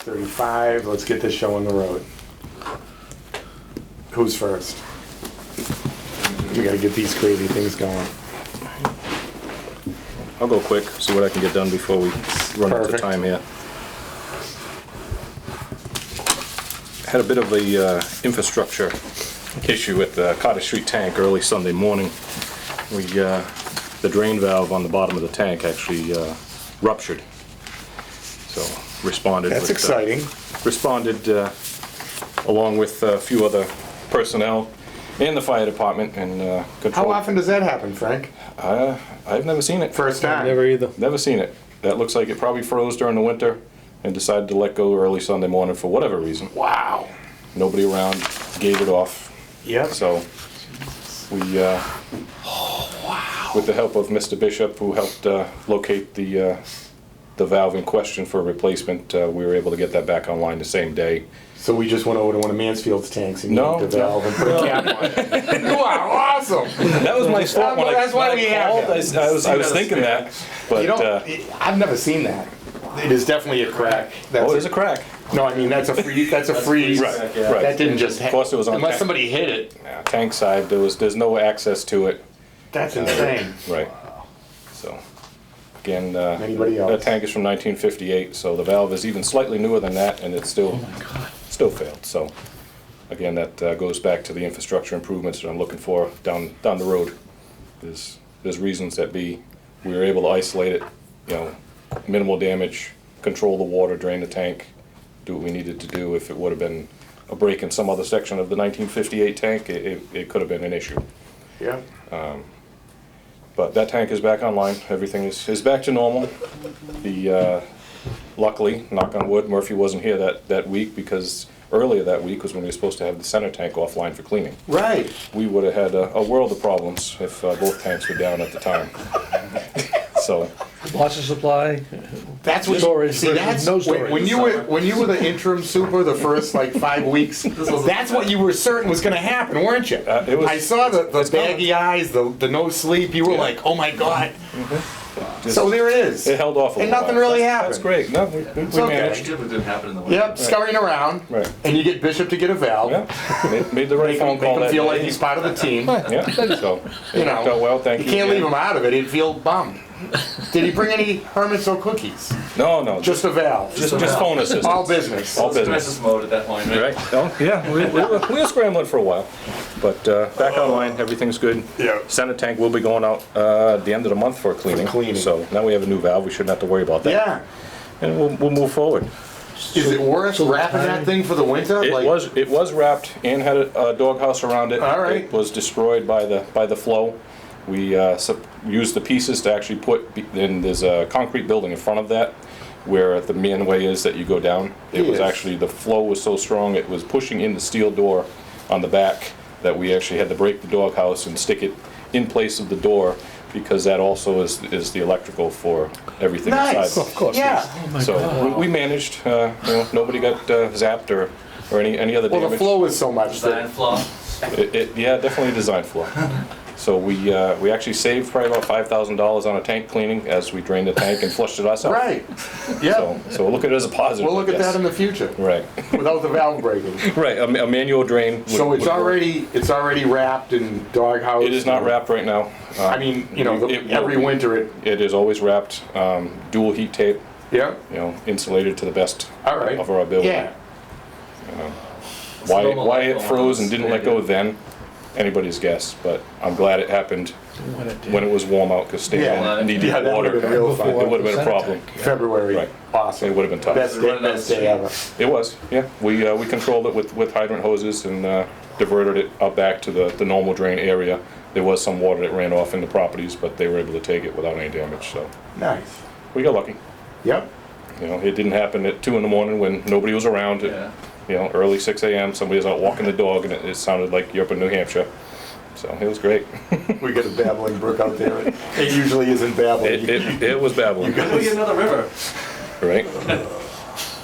6:35. Let's get this show on the road. Who's first? We gotta get these crazy things going. I'll go quick, see what I can get done before we run out of Perfect. time here. Had a bit of a infrastructure issue at the Carter Street tank early Sunday morning. The drain valve on the bottom of the tank actually ruptured. So responded. That's exciting. Responded along with a few other personnel and the fire department and How control. often does that happen, Frank? I've never seen it. First time. Never either. Never seen it. That looks like it probably froze during the winter and decided to let go early Sunday morning for whatever reason. Wow. Nobody around, gave it off. Yep. So we, with the help of Mr. Bishop, who helped locate the valve in question for a replacement, we were able to get that back online the same day. So we just went over to one of Mansfield's tanks and No. yanked the valve and put a cap on it. You are awesome. That was my thought when That's why we have called. him. I was thinking that, but You don't, I've never seen that. It is definitely a crack. That's there's a crack. No, I mean, that's a free, Right, right. That didn't just Of course it was on unless tank. somebody hit it. Tank side, there's no access to it. That's insane. Right. So, again, Anybody else? that tank is from 1958, so the valve is even slightly newer than that, and it's still, still failed. So, again, that goes back to the infrastructure improvements that I'm looking for down the road. There's reasons that we were able to isolate it, minimal damage, control the water, drain the tank, do what we needed to do. If it would have been a break in some other section of the 1958 tank, it could have been an issue. Yeah. But that tank is back online. Everything is back to normal. Luckily, knock on wood, Murphy wasn't here that week because earlier that week was when we were supposed to have the center tank offline for cleaning. Right. We would have had a world of problems if both tanks were down at the time. So, Water supply. That's what Storage see. versus That's no storage. when you were the interim super the first like 5 weeks. That's what you were certain was going to happen, weren't you? It was- I saw the it's baggy eyes, the no sleep. You were Yeah. like, oh my god. So there it is. it held off a And little nothing while. really That's happened. great. No, we okay. managed. It didn't happen in the winter. Yep, scurrying around, Right. and you get Bishop to get a valve. Yeah, made the right Make phone him, call make him that feel day. like he's part of the team. Yeah, so, You it worked out know, well, thank you. you can't again. leave him out of it. He'd feel bummed. Did he bring any hermits or cookies? No, Just a valve. just phone assistance. All business. All It's business. crisis mode at that point, right? Right? Oh, yeah, we were scrambling for a while, but back online, everything's good. Yeah. Center tank will be going out at the end of the month for cleaning. cleaning. So now we have a new valve, we shouldn't have to worry about that. Yeah. And we'll move forward. Is it worth wrapping that thing for the winter? It was wrapped and had a doghouse around it. All right. It was destroyed by the flow. We used the pieces to actually and there's a concrete building in front of that where the manway is that you go down. It was Yes. actually, the flow was so strong, it was pushing in the steel door on the back that we actually had to break the doghouse and stick it in place of the door because that also is the electrical for everything Nice. inside. Of course. Yeah. So we managed, nobody got zapped or any other Well, damage. the flow is so much Design that. flaw. Yeah, definitely a design flaw. So we actually saved probably about $5,000 on a tank cleaning as we drained the tank and flushed it ourselves. Right. Yeah. So we'll look at it as a positive. We'll look at I guess. that in the future Right, without the valve breaking. right. A manual drain. So would it's work. already wrapped in doghouse. It is not wrapped right now. I mean, It will every be. winter It is always wrapped, dual heat tape. Yeah. Insulated to the best All right. of our ability. Yeah. normal Why life it going froze on. and didn't let go then, anybody's guess. But I'm glad it happened when it was warm out because Yeah. Stan needed Yeah, that water. would've been real fun. It would have been a problem. February. Right. Awesome. It would have been tough. Best day ever. It was, yeah. We controlled it with hydrant hoses and diverted it out back to the normal drain area. There was some water that ran off in the properties, but they were able to take it without any damage, so Nice. we got lucky. Yep. It didn't happen at 2 in the morning when nobody was around. Yeah. Early 6 a.m., somebody was out walking the dog and it sounded like you're up in New Hampshire. So it was great. We get a babbling brook out there. It usually isn't babbling. It was babbling, You We get another river. right?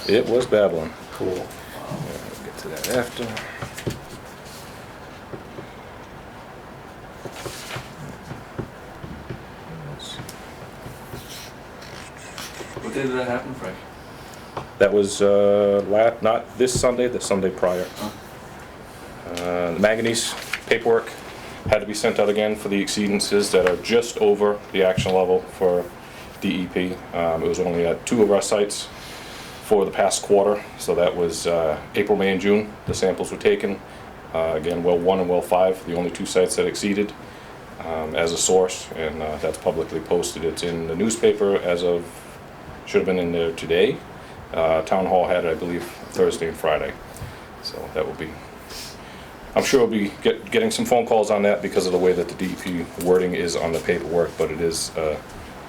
It was babbling. Cool. We'll get to that after. What day did that happen, Frank? That was not this Sunday, the Sunday prior. The manganese paperwork had to be sent out again for the exceedances that are just over the action level for DEP. It was only at 2 of our sites for the past quarter, so that was April, May, and June. The samples were taken. Again, well 1 and well 5, the only 2 sites that exceeded as a source, and that's publicly posted. It's in the newspaper as of, should have been in there today. Town Hall had it, I believe, Thursday and Friday. So that will be, I'm sure we'll be getting some phone calls on that because of the way that the DEP wording is on the paperwork, but it is a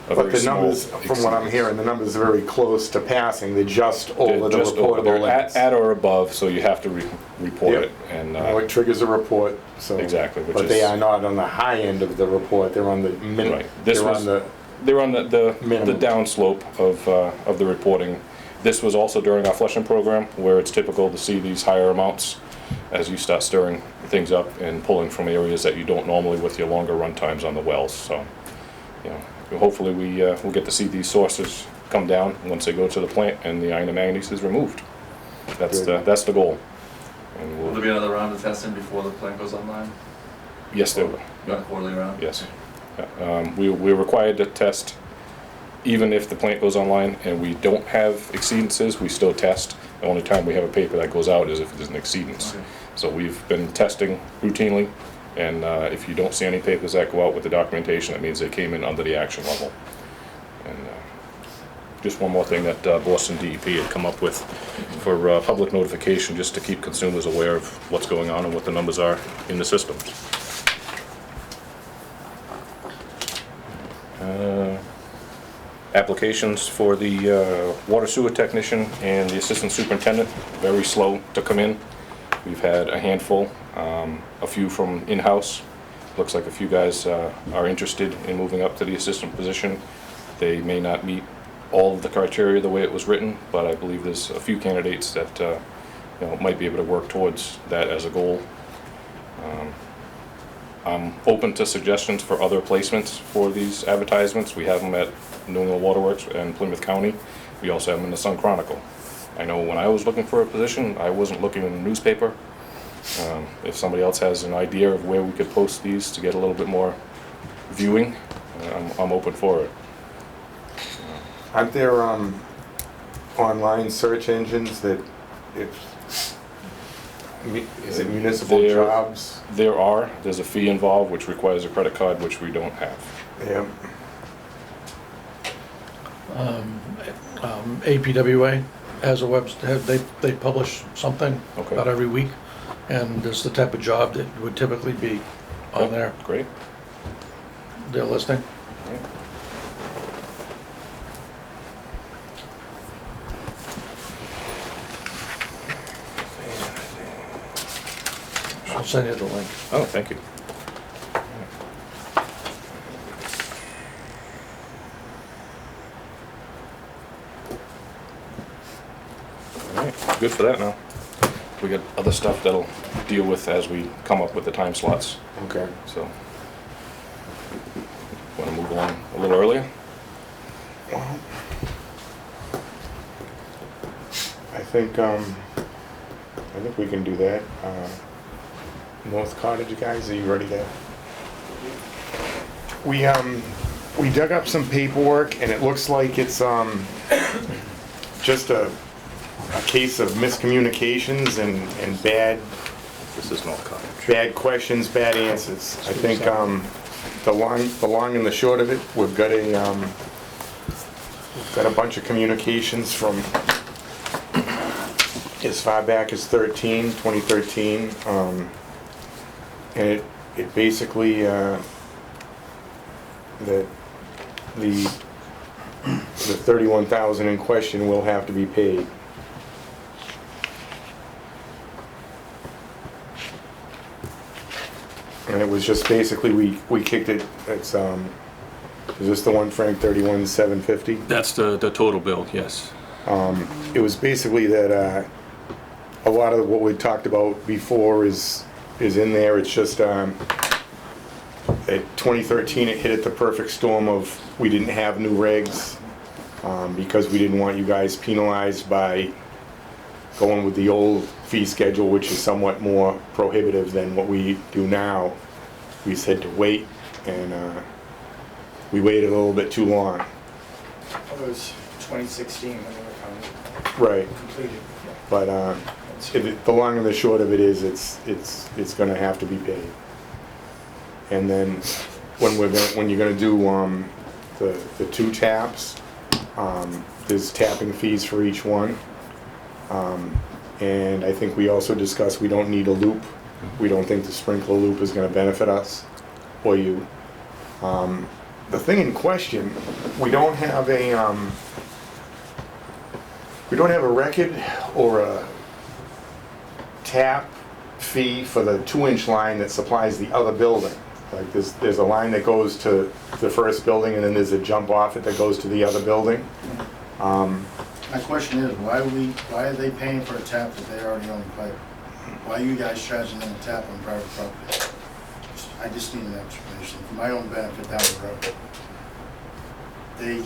But very the small numbers, from what I'm exceedance. hearing, the numbers are very close to passing, they're just over the Just over, reportable they're limits. at or above, so you have to report Yep. it, and It triggers a report, so. Exactly, which But they is- are not on the high end of the report, they're on the minimum. Right. This They're was- on the, they're on the Minimum. downslope of the reporting. This was also during our flushing program, where it's typical to see these higher amounts as you start stirring things up and pulling from areas that you don't normally with your longer run times on the wells. So, you know, hopefully we'll get to see these sources come down once they go to the plant and the iron and manganese is removed. That's the goal. And Will there be another round of testing before the plant goes online? yes, there will. You got a quarterly round? Yes. We're required to test, even if the plant goes online and we don't have exceedances, we still test. The only time we have a paper that goes out is if there's an exceedance. Okay. So we've been testing routinely, and if you don't see any papers that go out with the documentation, that means they came in under the action level. And just one more thing that Boston DEP had come up with for public notification, just to keep consumers aware of what's going on and what the numbers are in the system. Applications for the water sewer technician and the assistant superintendent, very slow to come in. We've had a handful, a few from in-house. Looks like a few guys are interested in moving up to the assistant position. They may not meet all of the criteria the way it was written, but I believe there's a few candidates that you know, might be able to work towards that as a goal. I'm open to suggestions for other placements for these advertisements. We have them at New England Waterworks and Plymouth County. We also have them in the Sun Chronicle. I know when I was looking for a position, I wasn't looking in the newspaper. If somebody else has an idea of where we could post these to get a little bit more viewing, I'm open for it. aren't there, online search engines that is it municipal There- jobs? There's a fee involved which requires a credit card, which we don't have. Yeah, APWA has a they publish something Okay. about every week, and this is the type of job that would typically be on there, Great. their listing. I'll send you the link. Oh, thank you. All right, good for that now. We got other stuff that'll deal with as we come up with the time slots, okay. so. Want to move along a little earlier? Well, I think we can do that. North Cottage guys, are you ready to? We dug up some paperwork and it looks like it's, just a case of miscommunications and This is North Cottage. bad questions, bad answers. I think, the long and the short of it, we've got a bunch of communications from as far back as 2013, and it basically, that the 31,000 in question will have to be paid. And it was just basically, we kicked it, it's, is this the one, Frank, 31,750? That's the total bill, yes. It was basically that, a lot of what we talked about before is in there. It's just, at 2013, it hit at the perfect storm of, we didn't have new regs. because we didn't want you guys penalized by going with the old fee schedule, which is somewhat more prohibitive than what we do now. We said to wait, and we waited a little bit too long. It was 2016 when they were Right. completed. But the long and the short of it is, it's going to have to be paid. And then when you're going to do the 2 taps, there's tapping fees for each one. And I think we also discussed we don't need a loop. We don't think the sprinkler loop is going to benefit us or you. The thing in question, we don't have a record or a tap fee for the 2-inch line that supplies the other building. Like there's a line that goes to the first building, and then there's a jump off it that goes to the other building. My question is, why are they paying for a tap that they already own the pipe? Why are you guys charging them a tap on private property? I just need an explanation for my own benefit down the road. They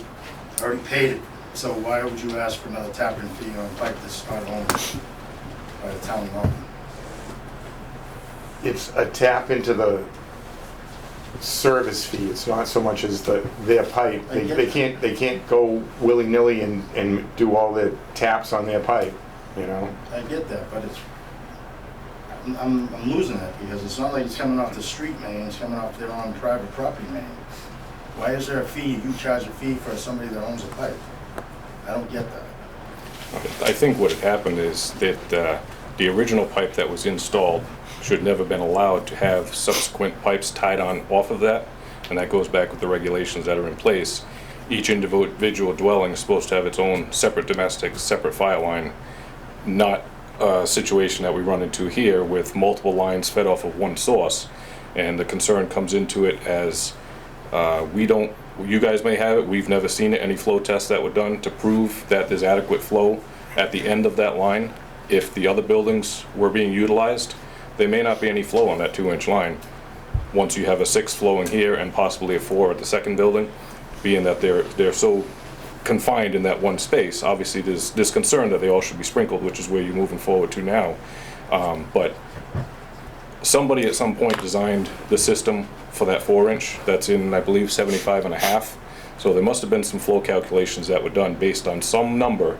already paid it, so why would you ask for another tapping fee on a pipe that's not owned by the town of Malton? It's a tap into the service fee. It's not so much as their pipe. They can't go willy-nilly and do all the taps on their pipe, you know? I get that, but I'm losing that because it's not like it's coming off the street main, it's coming off their own private property main. Why is there a fee, you charge a fee for somebody that owns a pipe? I don't get that. I think what had happened is that the original pipe that was installed should never have been allowed to have subsequent pipes tied on off of that, and that goes back with the regulations that are in place. Each individual dwelling is supposed to have its own separate domestic, separate fire line, not a situation that we run into here with multiple lines fed off of one source. And the concern comes into it as you guys may have it, we've never seen it, any flow tests that were done to prove that there's adequate flow at the end of that line. If the other buildings were being utilized, there may not be any flow on that 2-inch line. Once you have a 6 flowing here and possibly a 4 at the second building, being that they're so confined in that one space, obviously there's concern that they all should be sprinkled, which is where you're moving forward to now. But somebody at some point designed the system for that 4-inch that's in, I believe, 75.5. So there must have been some flow calculations that were done based on some number,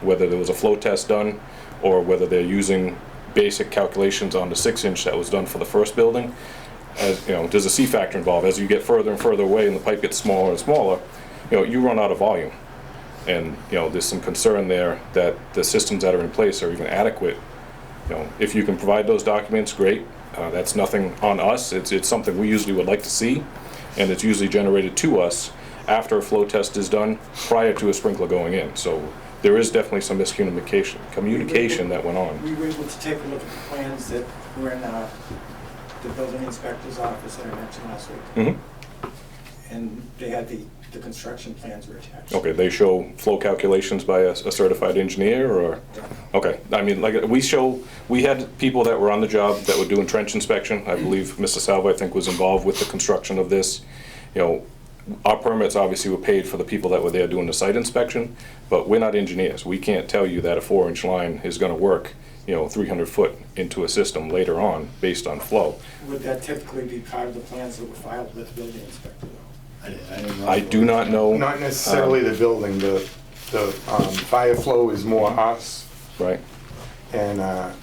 whether there was a flow test done or whether they're using basic calculations on the 6-inch that was done for the first building. As you know, there's a C factor involved. As you get further and further away and the pipe gets smaller and smaller, you run out of volume. And there's some concern there that the systems that are in place are even adequate. If you can provide those documents, great. That's nothing on us. It's something we usually would like to see, and it's usually generated to us after a flow test is done, prior to a sprinkler going in. So there is definitely some communication that went on. We were able to take a look at the plans that were in the building inspector's office that I mentioned last week. Mm-hmm. And they had the construction plans were attached. Okay, they show flow calculations by a certified engineer, or? Okay, I mean, like, we had people that were on the job that were doing trench inspection. I believe Mr. Salva, I think, was involved with the construction of this. Our permits obviously were paid for the people that were there doing the site inspection, but we're not engineers. We can't tell you that a 4-inch line is gonna work, 300 foot into a system later on based on flow. Would that typically be part of the plans that were filed with the building inspector, though? I do not know. Not necessarily the building. The fire flow is more us. Right. And I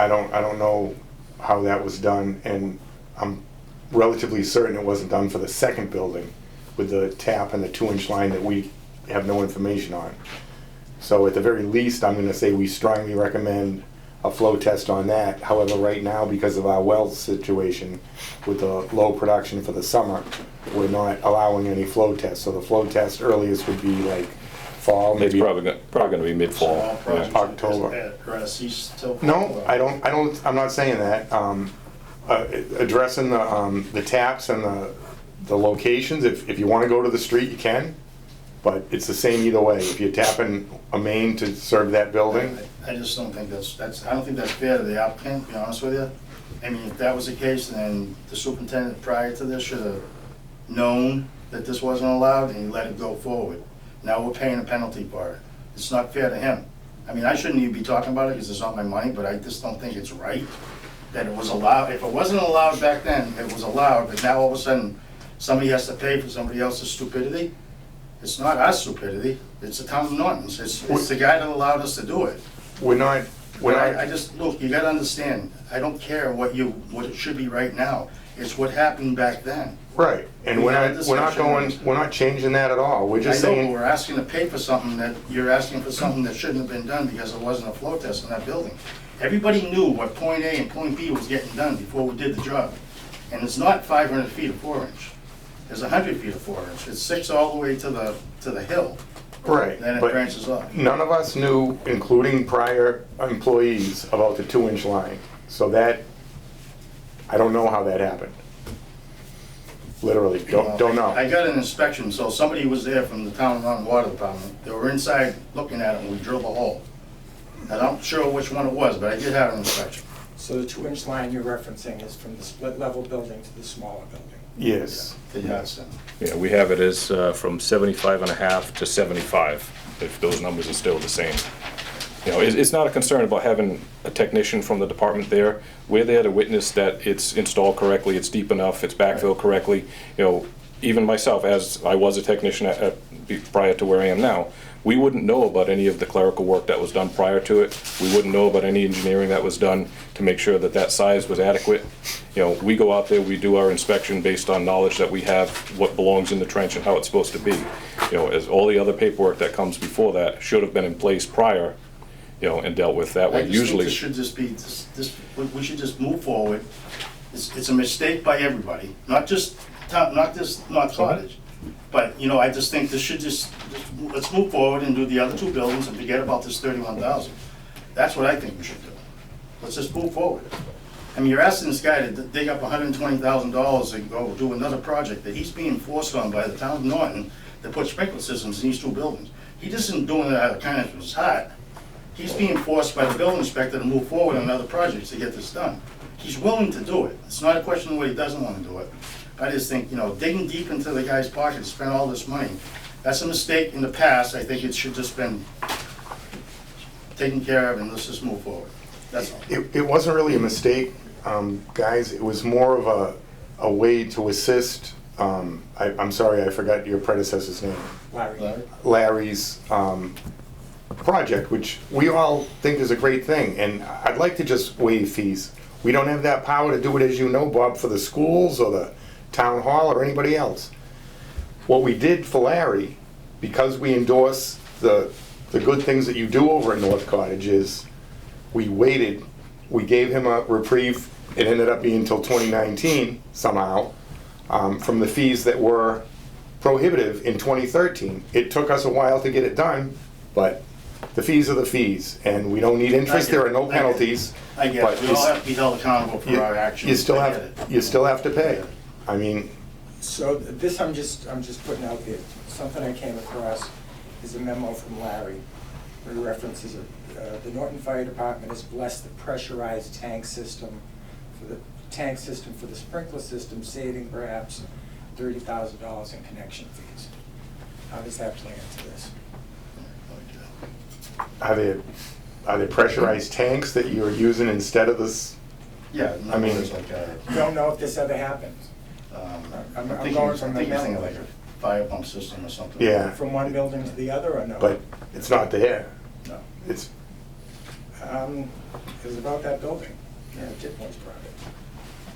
don't know how that was done, and I'm relatively certain it wasn't done for the second building with the tap and the 2-inch line that we have no information on. So at the very least, I'm going to say we strongly recommend a flow test on that. However, right now, because of our well situation with the low production for the summer, we're not allowing any flow tests. So the flow test earliest would be like fall, It's maybe probably gonna be mid-fall. Small projects Yeah. like this, October. Or a cease till. No, I'm not saying that. Addressing the taps and the locations, if you want to go to the street, you can, but it's the same either way. If you're tapping a main to serve that building, I just don't think I don't think that's fair to the applicant, to be honest with you. I mean, if that was the case, then the superintendent prior to this should have known that this wasn't allowed and he let it go forward. Now we're paying a penalty for it. It's not fair to him. I mean, I shouldn't even be talking about it because it's not my money, but I just don't think it's right that it was allowed. If it wasn't allowed back then, it was allowed, but now all of a sudden, somebody has to pay for somebody else's stupidity. It's not our stupidity, it's the town of Norton's. It's the guy that allowed us to do it. We're not, But I just, look, you gotta understand, I don't care what it should be right now. It's what happened back then. right, and We we're had a not, discussion. we're not changing that at all. We're I just know, but saying, we're asking to pay for something that, you're asking for something that shouldn't have been done because there wasn't a flow test in that building. Everybody knew what point A and point B was getting done before we did the job. And it's not 500 feet of 4-inch. There's 100 feet of 4-inch. It's 6 all the way to the hill, right, then it but branches off. none of us knew, including prior employees, about the 2-inch line. So that, I don't know how that happened. Literally, don't know. I got an inspection, so somebody was there from the town of Run Water Department. They were inside looking at it and we drilled a hole. And I'm not sure which one it was, but I did have an inspection. So the 2-inch line you're referencing is from the split-level building to the smaller building? Yes. Yes. Yeah, we have it as from 75.5 to 75, if those numbers are still the same. You know, it's not a concern about having a technician from the department there. We're there to witness that it's installed correctly, it's deep enough, it's backfilled correctly. You know, even myself, as I was a technician prior to where I am now, we wouldn't know about any of the clerical work that was done prior to it. We wouldn't know about any engineering that was done to make sure that that size was adequate. You know, we go out there, we do our inspection based on knowledge that we have, what belongs in the trench and how it's supposed to be. You know, as all the other paperwork that comes before that should have been in place prior, you know, and dealt with that I way. just think Usually, this should just be, we should just move forward. It's a mistake by everybody, not just North Cottage. But, you know, I just think this should let's move forward and do the other 2 buildings and forget about this 31,000. That's what I think we should do. Let's just move forward. I mean, you're asking this guy to dig up $120,000 and go do another project that he's being forced on by the town of Norton to put sprinkler systems in these 2 buildings. He just isn't doing it out of kindness of his heart. He's being forced by the building inspector to move forward on other projects to get this done. He's willing to do it. It's not a question of what he doesn't want to do it. I just think, you know, digging deep into the guy's pocket to spend all this money, that's a mistake in the past. I think it should just been taken care of and let's just move forward. That's all. It wasn't really a mistake, guys. It was more of a way to assist, I'm sorry, I forgot your predecessor's name. Larry? Larry's project, which we all think is a great thing, and I'd like to just waive fees. We don't have that power to do it, as you know, Bob, for the schools or the town hall or anybody else. What we did for Larry, because we endorse the good things that you do over at North Cottage, is we waited, we gave him a reprieve. It ended up being until 2019 somehow, from the fees that were prohibitive in 2013. It took us a while to get it done, but the fees are the fees, and we don't need interest, there are no penalties. I get but it. We all have to be held accountable for our actions. You still I get it. you still have to pay. I mean, So this I'm just putting out there. Something I came across is a memo from Larry where he references the Norton Fire Department has blessed the pressurized tank system for the sprinkler system, saving perhaps $30,000 in connection fees. How does that play into this? are there pressurized tanks that you're using instead of this? Yeah, I mean- numbers like that. Don't know if this ever happened. I'm going from the you're thinking memo. like a fire pump system or something. Yeah, From one building to the other or no? but it's not there. No. It's, It was about that building, Titmore's project.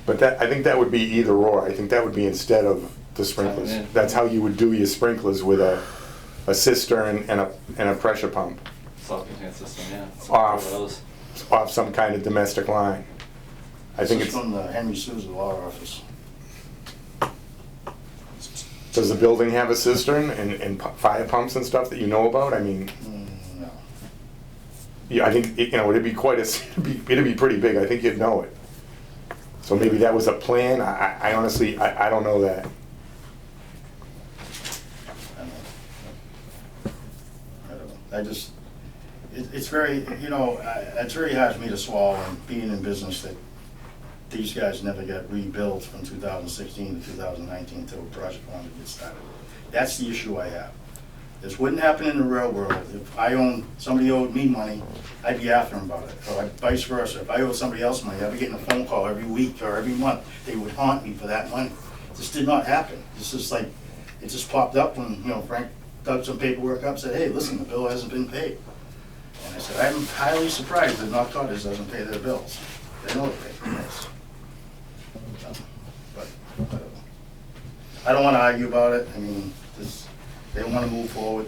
but that, I think that would be either or. I think that would be instead of the sprinklers. Yeah. That's how you would do your sprinklers, with a cistern and a pressure pump Self-contained system, yeah. It's Off. one of those. off some kind of domestic line. I think This it's, is from the Henry Sousa Law Office. does the building have a cistern and fire pumps and stuff that you know about? I mean, No. yeah, I think, you know, it'd be it'd be pretty big. I think you'd know it. So maybe that was a plan. I honestly, I don't know that. I don't know. I just, it's very, you know, it's very hard for me to swallow, and being in business, that these guys never got rebuilt from 2016 to 2019 until the project wanted to get started. That's the issue I have. This wouldn't happen in the real world. If somebody owed me money, I'd be after them about it, or vice versa. If I owed somebody else money, I'd be getting a phone call every week or every month. They would haunt me for that money. This did not happen. This is like, it just popped up when, Frank dug some paperwork up, said, hey, listen, the bill hasn't been paid. And I said, I'm highly surprised that North Cottage doesn't pay their bills. They know they pay their bills. But, I don't wanna argue about it. I mean, they wanna move forward.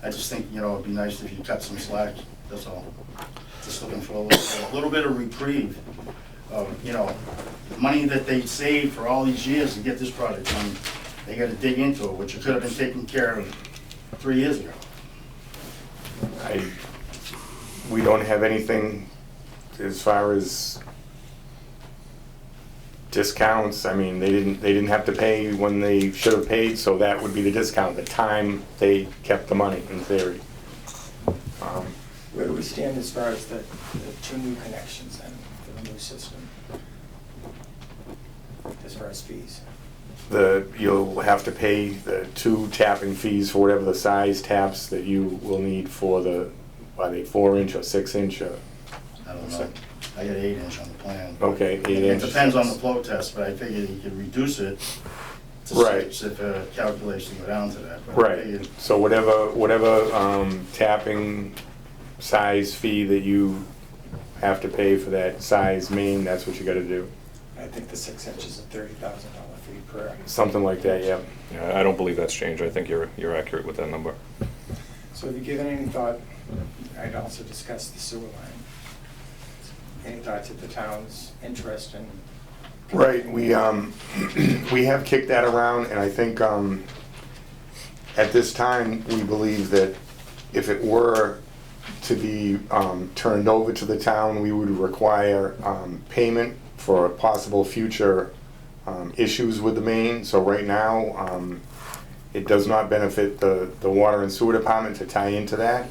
I just think, it'd be nice if you cut some slack, that's all. Just looking for a little bit of reprieve of, the money that they saved for all these years to get this project done. They gotta dig into it, which could have been taken care of 3 years ago. We don't have anything as far as discounts. I mean, they didn't have to pay when they should have paid, so that would be the discount, the time they kept the money, in theory. Where do we stand as far as the 2 new connections then for the new system? As far as fees? You'll have to pay the 2 tapping fees for whatever the size taps that you will need for are they 4-inch or 6-inch? I don't know. I got 8-inch on the plan. Okay, 8 It inch. depends on the flow test, but I figured you could reduce it to Right. 6 if a calculation go down to that. But I Right, figured- so whatever tapping size fee that you have to pay for that size main, that's what you gotta do. I think the 6 inches is a $30,000 fee per. Something like that, yeah. Yeah, I don't believe that's changed. I think you're accurate with that number. So have you given any thought, I'd also discussed the sewer line. Any thoughts of the town's interest in? Right, we have kicked that around, and I think, at this time, we believe that if it were to be, turned over to the town, we would require, payment for possible future, issues with the main. So right now, it does not benefit the water and sewer department to tie into that.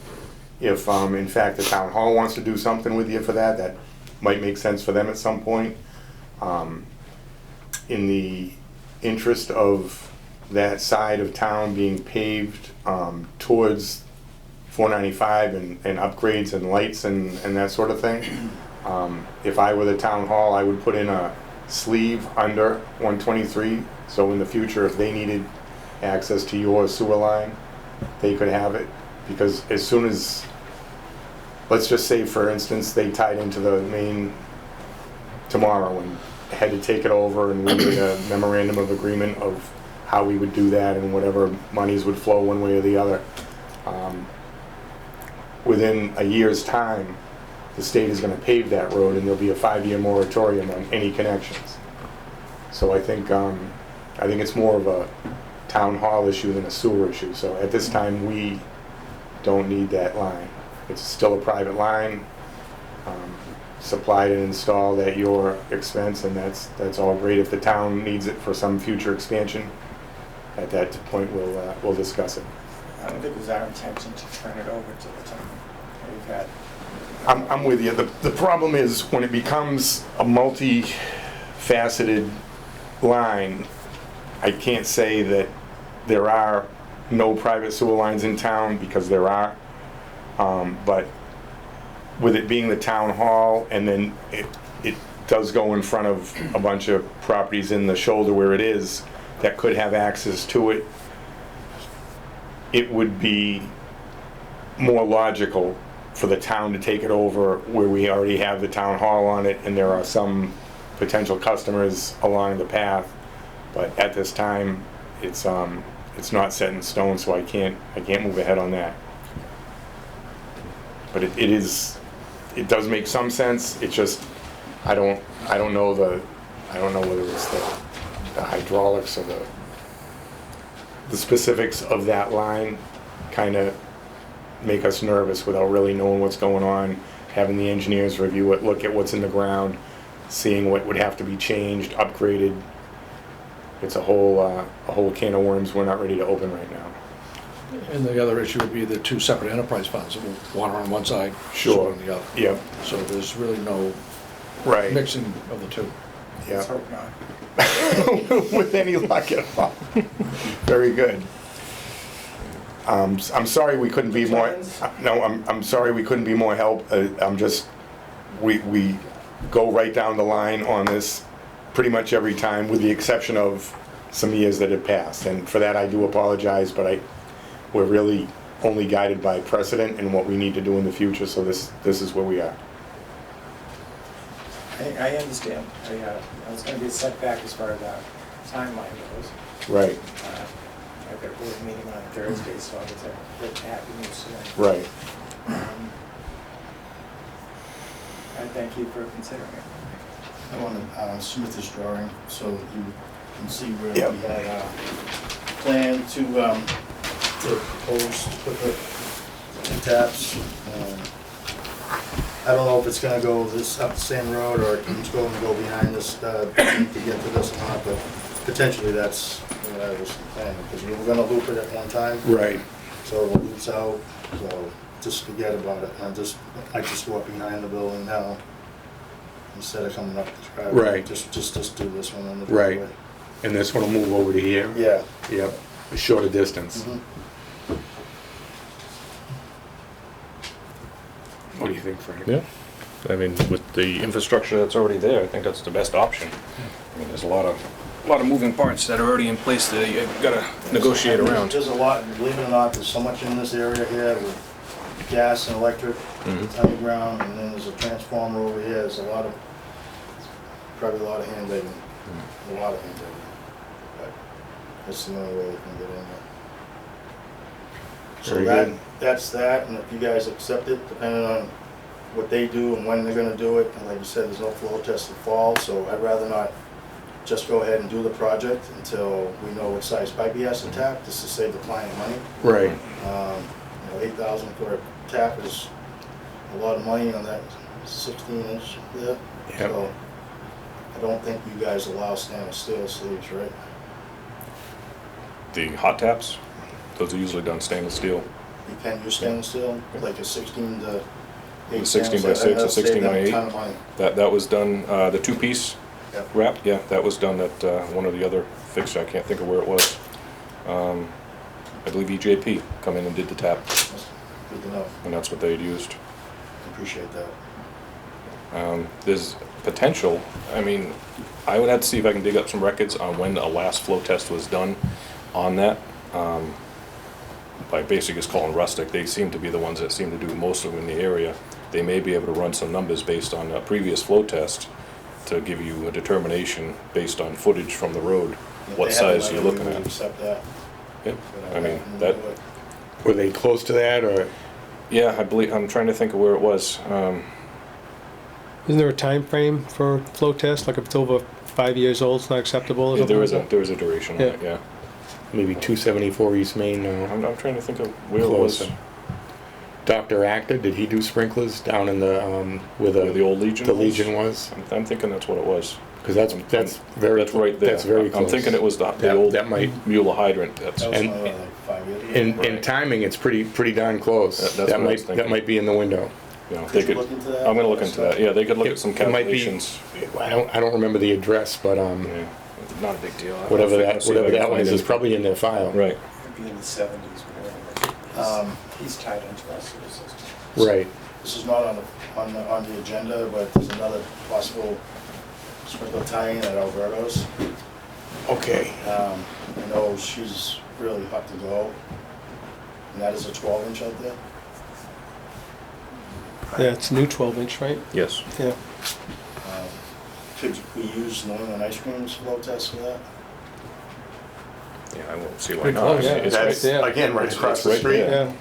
If, in fact, the town hall wants to do something with you for that, that might make sense for them at some point. In the interest of that side of town being paved towards 495 and upgrades and lights and that sort of thing, if I were the town hall, I would put in a sleeve under 123, so in the future, if they needed access to your sewer line, they could have it. Because as soon as, let's just say, for instance, they tied into the main tomorrow and had to take it over, and we made a memorandum of agreement of how we would do that and whatever monies would flow one way or the other. Within a year's time, the state is gonna pave that road, and there'll be a 5-year moratorium on any connections. So I think it's more of a town hall issue than a sewer issue. So at this time, we don't need that line. It's still a private line, supplied and installed at your expense, and that's all great. If the town needs it for some future expansion, at that point, we'll discuss it. I don't think it was our intention to turn it over to the town. We've had, I'm with you. The problem is when it becomes a multi-faceted line, I can't say that there are no private sewer lines in town, because there are. But with it being the town hall, and then it does go in front of a bunch of properties in the shoulder where it is, that could have access to it, it would be more logical for the town to take it over where we already have the town hall on it, and there are some potential customers along the path. But at this time, it's not set in stone, so I can't move ahead on that. But it does make some sense. It's just, I don't know whether it's the hydraulics or the specifics of that line kind of make us nervous without really knowing what's going on, having the engineers review it, look at what's in the ground, seeing what would have to be changed, upgraded. It's a whole can of worms we're not ready to open right now. And the other issue would be the 2 separate enterprise funds, water on one side, Sure. sewer on the other. Yep. So there's really no Right. mixing of the two. Let's Yeah. hope not. With any luck at all. Very good. I'm sorry we couldn't be more, Plans? no, I'm sorry we couldn't be more help. I'm just, we go right down the line on this pretty much every time, with the exception of some years that have passed. And for that, I do apologize, but we're really only guided by precedent and what we need to do in the future, so this is where we are. I understand. It's gonna be a setback as far as the timeline goes. Right, I've got a board meeting on Thursday, so I'll get to happy news soon. right. I thank you for considering it. I want to submit this drawing so that you can see where Yep. we had plan to propose to put the taps. I don't know if it's gonna go this up the same road or it's going to go behind this to get to this or not, but potentially that's what I was planning, because we were gonna loop it at one time, Right, so it loops out, so just forget about it. I just go up behind the building now instead of coming up the driveway. Right. Just do this one on the Right. driveway. and this one will move over to here? Yeah. Yep, a shorter distance. Mhm. What do you think, Frank? Yeah, I mean, with the infrastructure that's already there, I think that's the best option. I mean, there's a lot of moving parts that are already in place that you've gotta negotiate around. There's a lot, believe it or not, there's so much in this area here with gas and electric Mhm. underground, and then there's a transformer over here. There's probably a lot of hand digging, a lot of hand digging. But that's the only way we can get in there. So Very that, good. that's that, and if you guys accept it, depending on what they do and when they're gonna do it, and like you said, there's no flow test in fall, so I'd rather not just go ahead and do the project until we know what size pipe he has to tap, just to save the client money. Right, 8,000 for a tap is a lot of money on that 16-inch there. Yep. So I don't think you guys allow stainless steel sleeves, right? The hot taps, those are usually done stainless steel. You can use stainless steel, like a 16 to 8. The 16 by 6 or 16 by 8. That'll save them a ton of money. That was done, the two-piece Yep. wrap, yeah, that was done at one of the other fixtures, I can't think of where it was. I believe EJP come in and did the tap, That's good enough. and that's what they had used. Appreciate that. There's potential, I mean, I would have to see if I can dig up some records on when a last flow test was done on that. By basically just calling Rustic, they seem to be the ones that seem to do most of them in the area. They may be able to run some numbers based on a previous flow test to give you a determination based on footage from the road, If what they have size it, you're we looking would at. Accept that. Yeah, But I mean, can that, do it. were they close to that, or? yeah, I believe, I'm trying to think of where it was. Isn't there a time frame for flow test? Like if it's over 5 years old, it's not acceptable or Yeah, something there like is a, that? there is a duration on Yeah. it, yeah. Maybe 274 East Main now. I'm trying to think of where it was. Closer. Dr. Actor, did he do sprinklers down in the, where Where the old Legion the was? Legion was? I'm thinking that's what it was. Because that's very, That's right there. that's very I'm close. thinking it was the That- old that might- Mueller hydrant. That's, That was And- only like 5 years ago. In Right. timing, it's pretty darn close. That's what I was That thinking. might be in the window. you know, Could they you could, look into that? I'm gonna look into that. Yeah, they could look at some It might be- calculations. I don't remember the address, but Yeah, not a big deal. whatever I'll see if I that can one find is it. probably in their file. Right. It'd be in the 70s, whatever. He's tied into our sewer system. Right. This is not on the agenda, but there's another possible sprinkler tie-in at Alberto's. Okay. I know she's really hot to go, and that is a 12-inch out there. Yeah, it's new 12-inch, right? Yes. Yeah. Could we use New England Ice Cream's flow test for that? Yeah, I won't see why Pretty not. close, I mean, yeah. it's That's, right there. again, right across the right street. there. Yeah.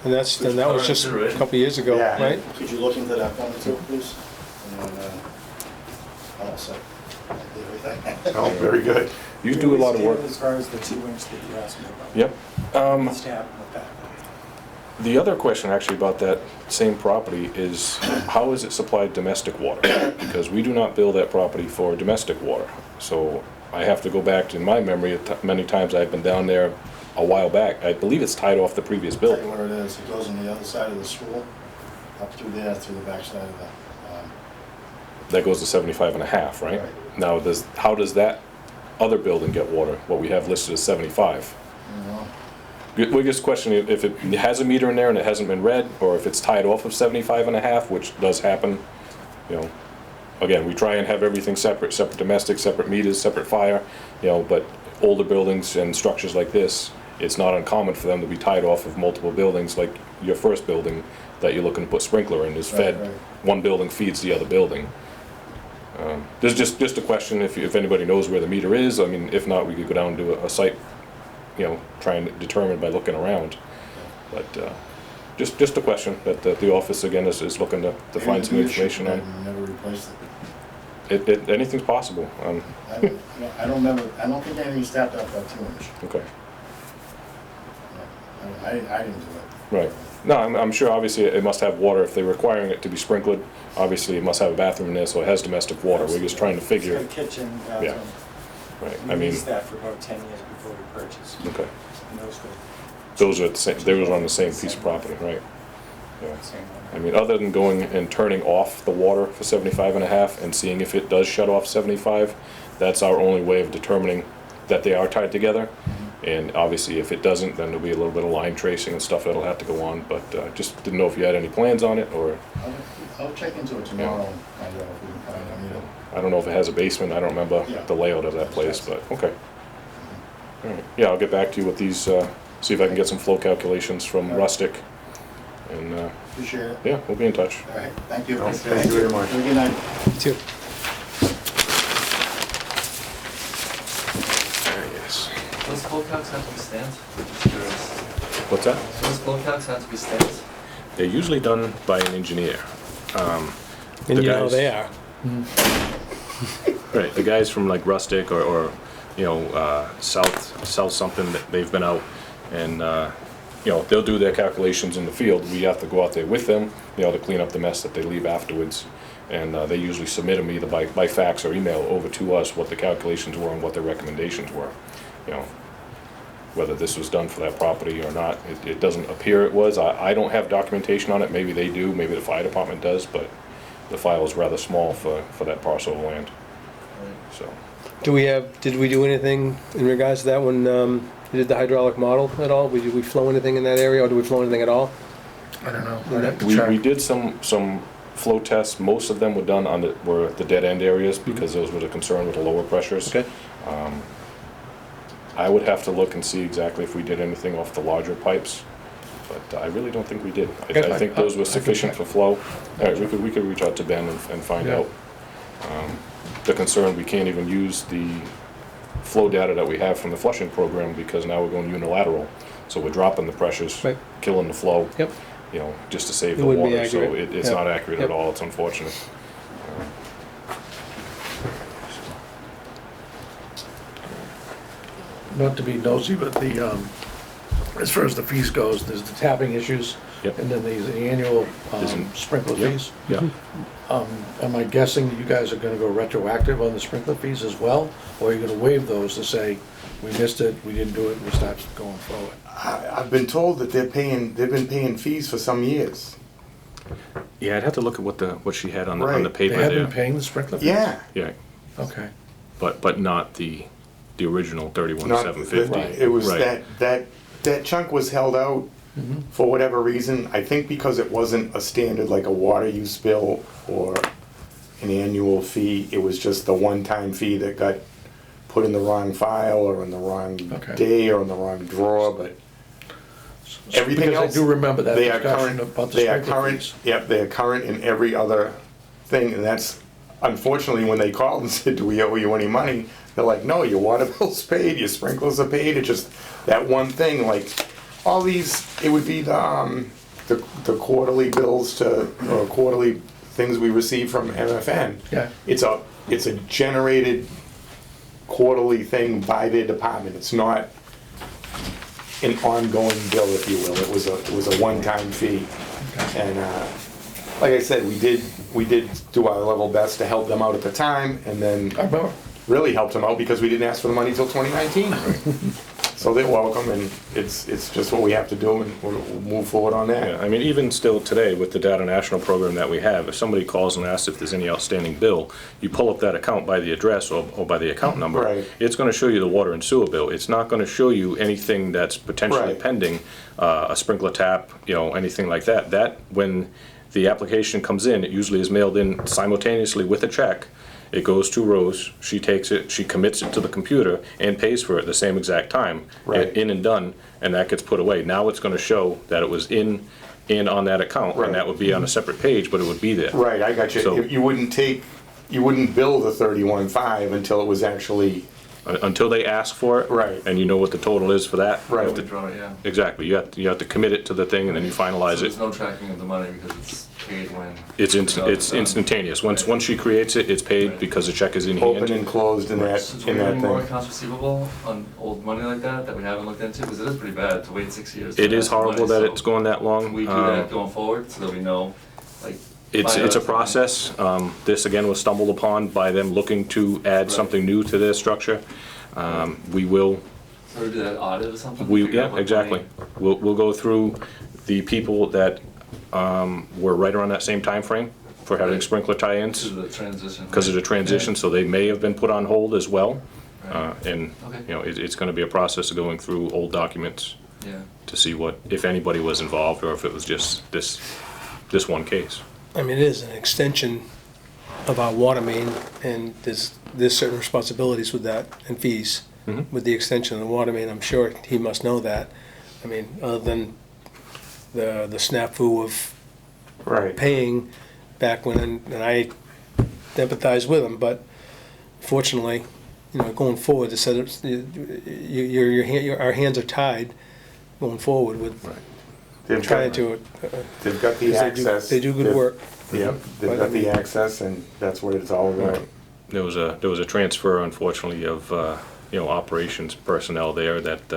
And that was just a couple years ago, Yeah. right? Could you look into that for me too, please? And then, I'm all set. I did everything. Oh, very good. You do a lot of work. As far as the 2-inch that you asked me about. Yep. What's to happen with that? The other question actually about that same property is how is it supplied domestic water? Because we do not bill that property for domestic water. So I have to go back to my memory, many times I've been down there a while back. I believe it's tied off the previous Tell you bill. where it is. It goes on the other side of the school, up through there, through the back side of that goes to 75.5, right? Right. Now, how does that other building get water, what we have listed as 75? You know, We're just questioning if it has a meter in there and it hasn't been read, or if it's tied off of 75.5, which does happen, you know. Again, we try and have everything separate domestic, separate meters, separate fire, you know, but older buildings and structures like this, it's not uncommon for them to be tied off of multiple buildings, like your first building that you're looking to put sprinkler in is fed, right. one building feeds the other building. There's just a question if anybody knows where the meter is. I mean, if not, we could go down and do a site, you know, try and determine by looking around. But just a question that the office, again, is looking to find some information on. I've never replaced it. Anything's possible. I don't think anything's tapped out that 2-inch. Okay, I didn't do it. right. No, I'm sure obviously it must have water. If they're requiring it to be sprinkled, obviously it must have a bathroom in there, so it has domestic water. We're just trying to figure, It's got a kitchen, Yeah. bathroom. right, We I mean, leased that for about 10 years before we purchased. okay. And those were Those are the same, they were on the same piece of property, right? Yeah. the same I one. mean, other than going and turning off the water for 75.5 and seeing if it does shut off 75, that's our only way of determining that they are tied together. And obviously, if it doesn't, then there'll be a little bit of line tracing and stuff that'll have to go on, but just didn't know if you had any plans on it, or, I'll check into it tomorrow and find out if we can find a meter. I don't know if it has a basement, I don't remember Yeah. the layout of that place, but, okay. All right, yeah, I'll get back to you with these, see if I can get some flow calculations from All right. Rustic, and, Appreciate it. yeah, we'll be in touch. All right, thank you. Thank you very much. Have a good night. You too. Yes. Those flow calcs have to be stamped? Just curious. What's that? Those flow calcs have to be stamped? They're usually done by an engineer. And The you know guys- they are. Right, the guys from like Rustic or you know, South something, that they've been out and, you know, they'll do their calculations in the field. We have to go out there with them, you know, to clean up the mess that they leave afterwards. And they usually submit them either by fax or email over to us what the calculations were and what their recommendations were. You know, whether this was done for that property or not, it doesn't appear it was. I don't have documentation on it, maybe they do, maybe the fire department does, but the file is rather small for that parcel of land, so. Did we do anything in regards to that when we did the hydraulic model at all? Did we flow anything in that area, or did we flow anything at all? I don't know. I'd have to We check. did some flow tests, most of them were done on were the dead end areas, because those were the concern with the lower pressures. Okay. I would have to look and see exactly if we did anything off the larger pipes, but I really don't think we did. Okay, I think those I were can sufficient check. for flow. All right, we could reach out to Ben and find Yeah. out. The concern, we can't even use the flow data that we have from the flushing program, because now we're going unilateral. So we're dropping the pressures, Right. killing the flow, Yep. you know, just to save It the wouldn't be water. So accurate. it's Yep. not accurate at Yep. all, it's unfortunate. Not to be nosy, but as far as the fees goes, there's the tapping issues. Yep. And then there's the annual Isn't- sprinkler Yep. fees. Yeah. Am I guessing you guys are gonna go retroactive on the sprinkler fees as well? Or are you gonna waive those to say, we missed it, we didn't do it, we start going forward? I've been told that they've been paying fees for some years. Yeah, I'd have to look at what she had on the Right. paper They have there. been paying the sprinkler fees? Yeah. Yeah, Okay. but not the original Not, 31,750. it was Right. that chunk was held out for whatever reason. I think because it wasn't a standard like a water use bill or an annual fee. It was just the one-time fee that got put in the wrong file or in the wrong Okay. day or in the wrong drawer, but everything Because else. I do remember that they are discussion current- about the they are sprinkler current. fees. Yep, they are current in every other thing, and that's unfortunately when they called and said, "Do we owe you any money?" They're like, "No, your water bill's paid, your sprinklers are paid." It's just that one thing. Like all these, it would be the quarterly bills or quarterly things we receive from MFN. Yeah. It's a generated quarterly thing by their department. It's not an ongoing bill, if you will. It was a one-time fee. And like I said, we did do our level best to help them out at the time, and then I remember. really helped them out because we didn't ask for the money until 2019. So they're welcome, and it's just what we have to do, and we'll move forward on Yeah, that. I mean, even still today with the Data National program that we have, if somebody calls and asks if there's any outstanding bill, you pull up that account by the address or by the account number. Right. It's gonna show you the water and sewer bill. It's not gonna show you anything that's potentially Right. pending, a sprinkler tap, anything like that. That, when the application comes in, it usually is mailed in simultaneously with a check. It goes to Rose, she takes it, she commits it to the computer and pays for it at the same exact time. Right. In and done, and that gets put away. Now it's gonna show that it was in on that account, Right. and that would be on a separate page, but it would be there. Right, I got So- you. You wouldn't bill the 31.5 until it was actually, Until they ask for it. Right. And you know what the total is for that. you Right. have to- Withdraw it, yeah. Exactly, you have to commit it to the thing and then you finalize So it. there's no tracking of the money because it's paid when. It's instantaneous. Once she creates it, it's paid because the check is in hand. open and closed in Since that we're getting more thing. accounts receivable on old money like that we haven't looked into, because it is pretty bad to wait 6 years. to It is ask for money, horrible that so it's going that long. Can we do that going forward so that we know, like? It's find a out- process. This again was stumbled upon by them looking to add something new to their structure. We will, So we do that audit or something? we, Figure out yeah, what exactly. money- We'll go through the people that were right around that same time frame for having Right. sprinkler To tie-ins the transition. because of the transition, so they may have been put on hold as well. Right. And, Okay. it's gonna be a process of going through old documents Yeah. to see what, if anybody was involved or if it was just this one case. I mean, it is an extension of our water main, and there's certain responsibilities with that, and fees. With the extension of the water main, I'm sure he must know that. I mean, other than the snafu of Right. paying back when, and I empathize with him, but fortunately, going forward, our hands are tied going forward with They've trying got, to. they've got the 'cause access. They do good They've- work. Yep, they've But I got the mean- access, and that's what it's all about. Right. There was a transfer, unfortunately, of, operations personnel there that,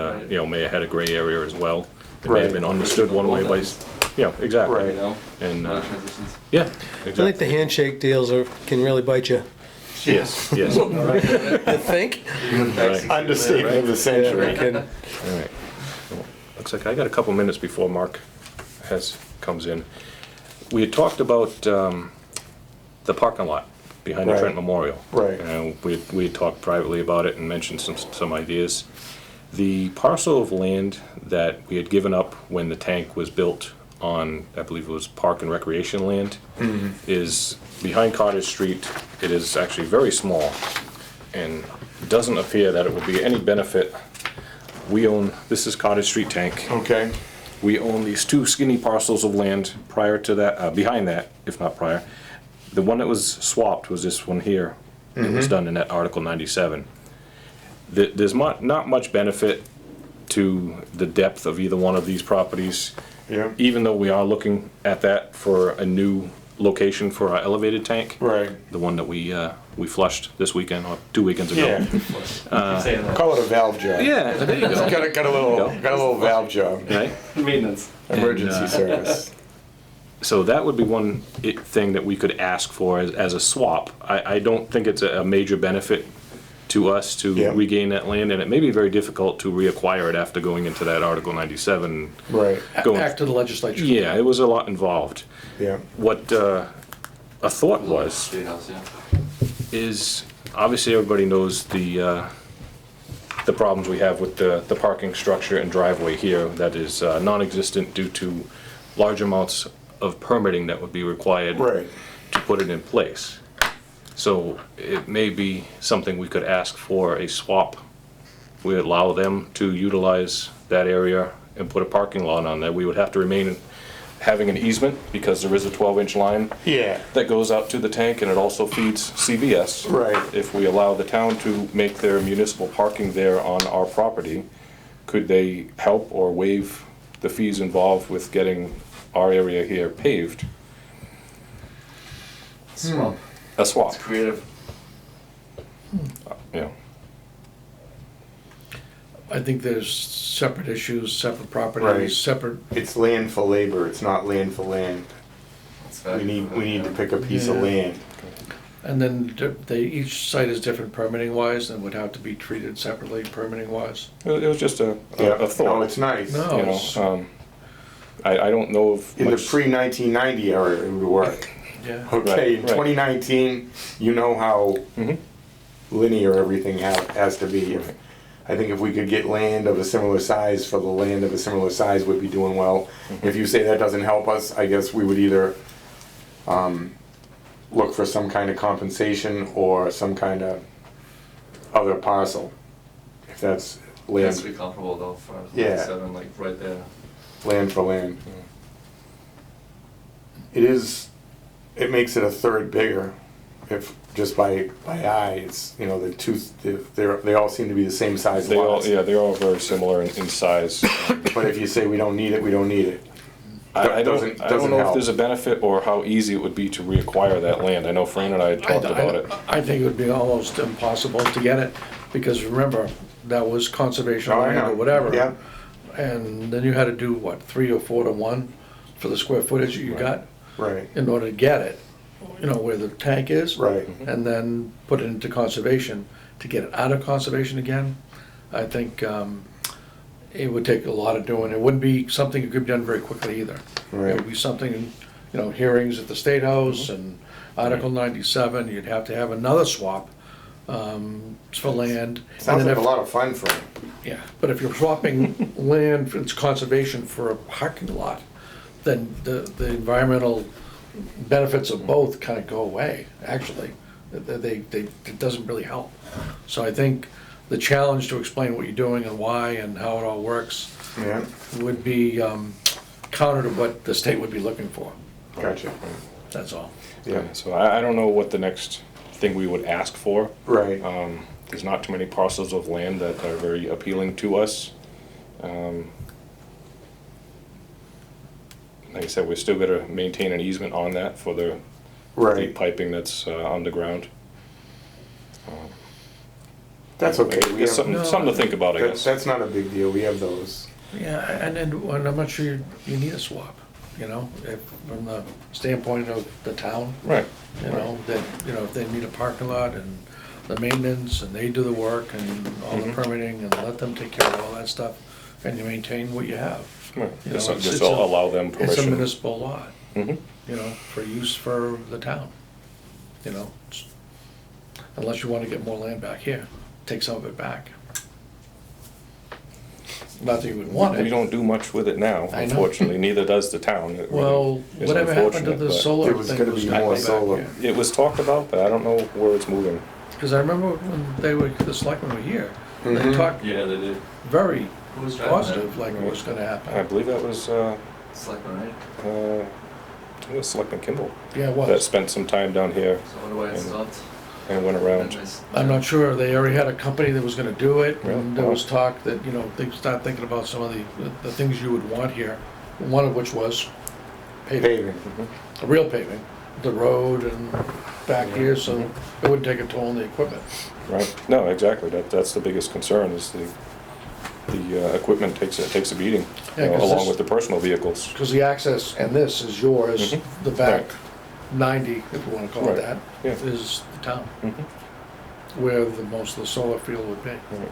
may have had a gray area as well. It may have been understood one way by, exactly. Right. You know? And, A lot of transitions. yeah, I think exactly. the handshake deals can really bite you. Yes, yes. I think. Right. Understatement of the century. Can- All right. Well, looks like I got a couple minutes before Mark comes in. We had talked about the parking lot behind the Right. Trent Memorial. Right. We had talked privately about it and mentioned some ideas. The parcel of land that we had given up when the tank was built on, I believe it was Park and Recreation land, is behind Cottage Street. It is actually very small and it doesn't appear that it would be any benefit. This is Cottage Street tank. Okay, We own these two skinny parcels of land prior to that, behind that, if not prior. The one that was swapped was this one here. It was done in that Article 97. There's not much benefit to the depth of either one of these properties, yeah, even though we are looking at that for a new location for our elevated tank. right. The one that we flushed this weekend, or 2 weekends ago. Yeah, Keep saying that. call it a valve job. Yeah, there you go. Got a little valve job, Right? Maintenance. emergency And, service. So that would be one thing that we could ask for as a swap. I don't think it's a major benefit to us to Yeah. regain that land, and it may be very difficult to reacquire it after going into that Article 97. Right, Going- Back to the legislature. Yeah, it was a lot involved. yeah, What a thought was, State house, yeah. is obviously everybody knows the problems we have with the parking structure and driveway here that is non-existent due to large amounts of permitting that would be required right. to put it in place. So it may be something we could ask for a swap. We allow them to utilize that area and put a parking lot on there. We would have to remain having an easement because there is a 12-inch line Yeah, that goes out to the tank and it also feeds CVS. Right. If we allow the town to make their municipal parking there on our property, could they help or waive the fees involved with getting our area here paved? Swap. A swap, It's creative. you know. I think there's separate issues, separate Right. properties, separate, it's land for labor, it's not land for land. It's We value. need to pick a piece of Yeah. land. And then each site is different permitting wise and would have to be treated separately permitting wise? It was just a No, thought, it's nice. No. you know. I don't know of In the much. pre-1990 era, it would work. Yeah. Okay, in Right, right. 2019, you know how Mhm. linear everything has to be. I think if we could get land of a similar size for the land of a similar size, we'd be doing well. If you say that doesn't help us, I guess we would either look for some kind of compensation or some kind of other parcel. If that's It has to land, be comparable though for Yeah. 7, like right there. land for land. It makes it a third bigger, if, just by eye, it's, you know, they all seem to be the same size They all, lots. yeah, they're all very similar in size. But if you say we don't need it, we don't need it. I Doesn't don't know if help. there's a benefit or how easy it would be to reacquire that land. I know Fran and I had talked about it. I think it would be almost impossible to get it, because remember, that was conservation Oh, I land know. or whatever. Yeah, And then you had to do, what, 3 or 4 to 1 for the square footage that you got right, in order to get it, you know, where the tank is. right. And then put it into conservation. To get it out of conservation again, I think it would take a lot of doing. It wouldn't be something that could be done very quickly either. It Right. would be something, you know, hearings at the State House and Article 97, you'd have to have another swap for land. And Sounds then like a if- lot of fun for him. Yeah, but if you're swapping land for its conservation for a parking lot, then the environmental benefits of both kind of go away, actually. It doesn't really help. So I think the challenge to explain what you're doing and why and how it all works Yeah, would be counter to what the state would be looking for, gotcha. that's all. Yeah, So I don't know what the next thing we would ask for. right. There's not too many parcels of land that are very appealing to us. Like I said, we're still gonna maintain an easement on that for the Right. piping that's underground. That's okay. We It's have, something to think about, I guess. that's not a big deal. We have those. Yeah, and I'm not sure you need a swap, you know, from the standpoint of the town. Right. You know, that, you know, if they need a parking lot and the maintenance and they do the work and all the permitting and let them take care of all that stuff and you maintain what you have. Right. You know, Just it's allow them It's a permission. municipal lot, Mhm. you know, for use for the town, you know. Unless you wanna get more land back here, take some of it back. Not that you would want it. We don't do much with it now, I know. unfortunately, neither does the town. It really Well, is whatever happened to unfortunate, the but solar There was thing gonna was be gonna more be back solar. here. It was talked about, but I don't know where it's moving. Cause I remember when the selectmen were here, they Mhm. talked Yeah, they did. very Who was driving positive, like what was gonna I happen. believe that was, that? Selectmen, right? I think it was Selectman Kimball Yeah, it that was. spent some time down here So I wonder why it stopped. and went around. Nice. I'm not sure, they already had a company that was gonna do it, Really? and there was talk that, you know, they start thinking about some of the things you would want here, one of which was paving, Paving. real paving, the road and back here, so it wouldn't take a toll on the equipment. Right, no, exactly, that's the biggest concern, is the equipment takes a beating, Yeah, you know, 'cause along this- with the personal vehicles. Because the access, and this is yours, Mhm. the back Right. 90, if you wanna call it Right. that, Yeah. is the town, Mhm. where most of the solar field would be. Right.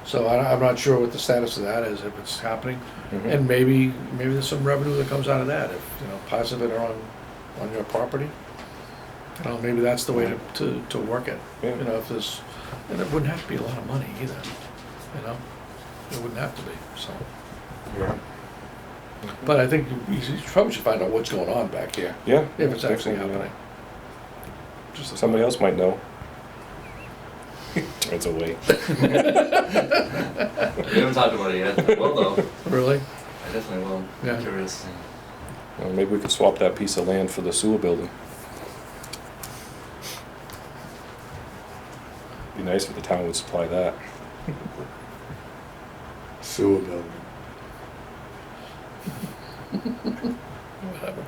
So I'm not sure what the status of that is, if it's happening. Mhm. And maybe there's some revenue that comes out of that, if, you know, parts of it are on your property. You know, maybe that's the way to work it. Yeah. You know, if there's, and it wouldn't have to be a lot of money either, you know? It wouldn't have to be, so. Yeah. But I think you probably should find out what's going on back here, Yeah. if it's actually definitely, happening. Just a Somebody thought. else might know. Turns away. We haven't talked about it yet. I will though. Really? I definitely will. Yeah. I'm curious. Maybe we could swap that piece of land for the sewer building. Be nice if the town would supply that. Sewer building. Whatever.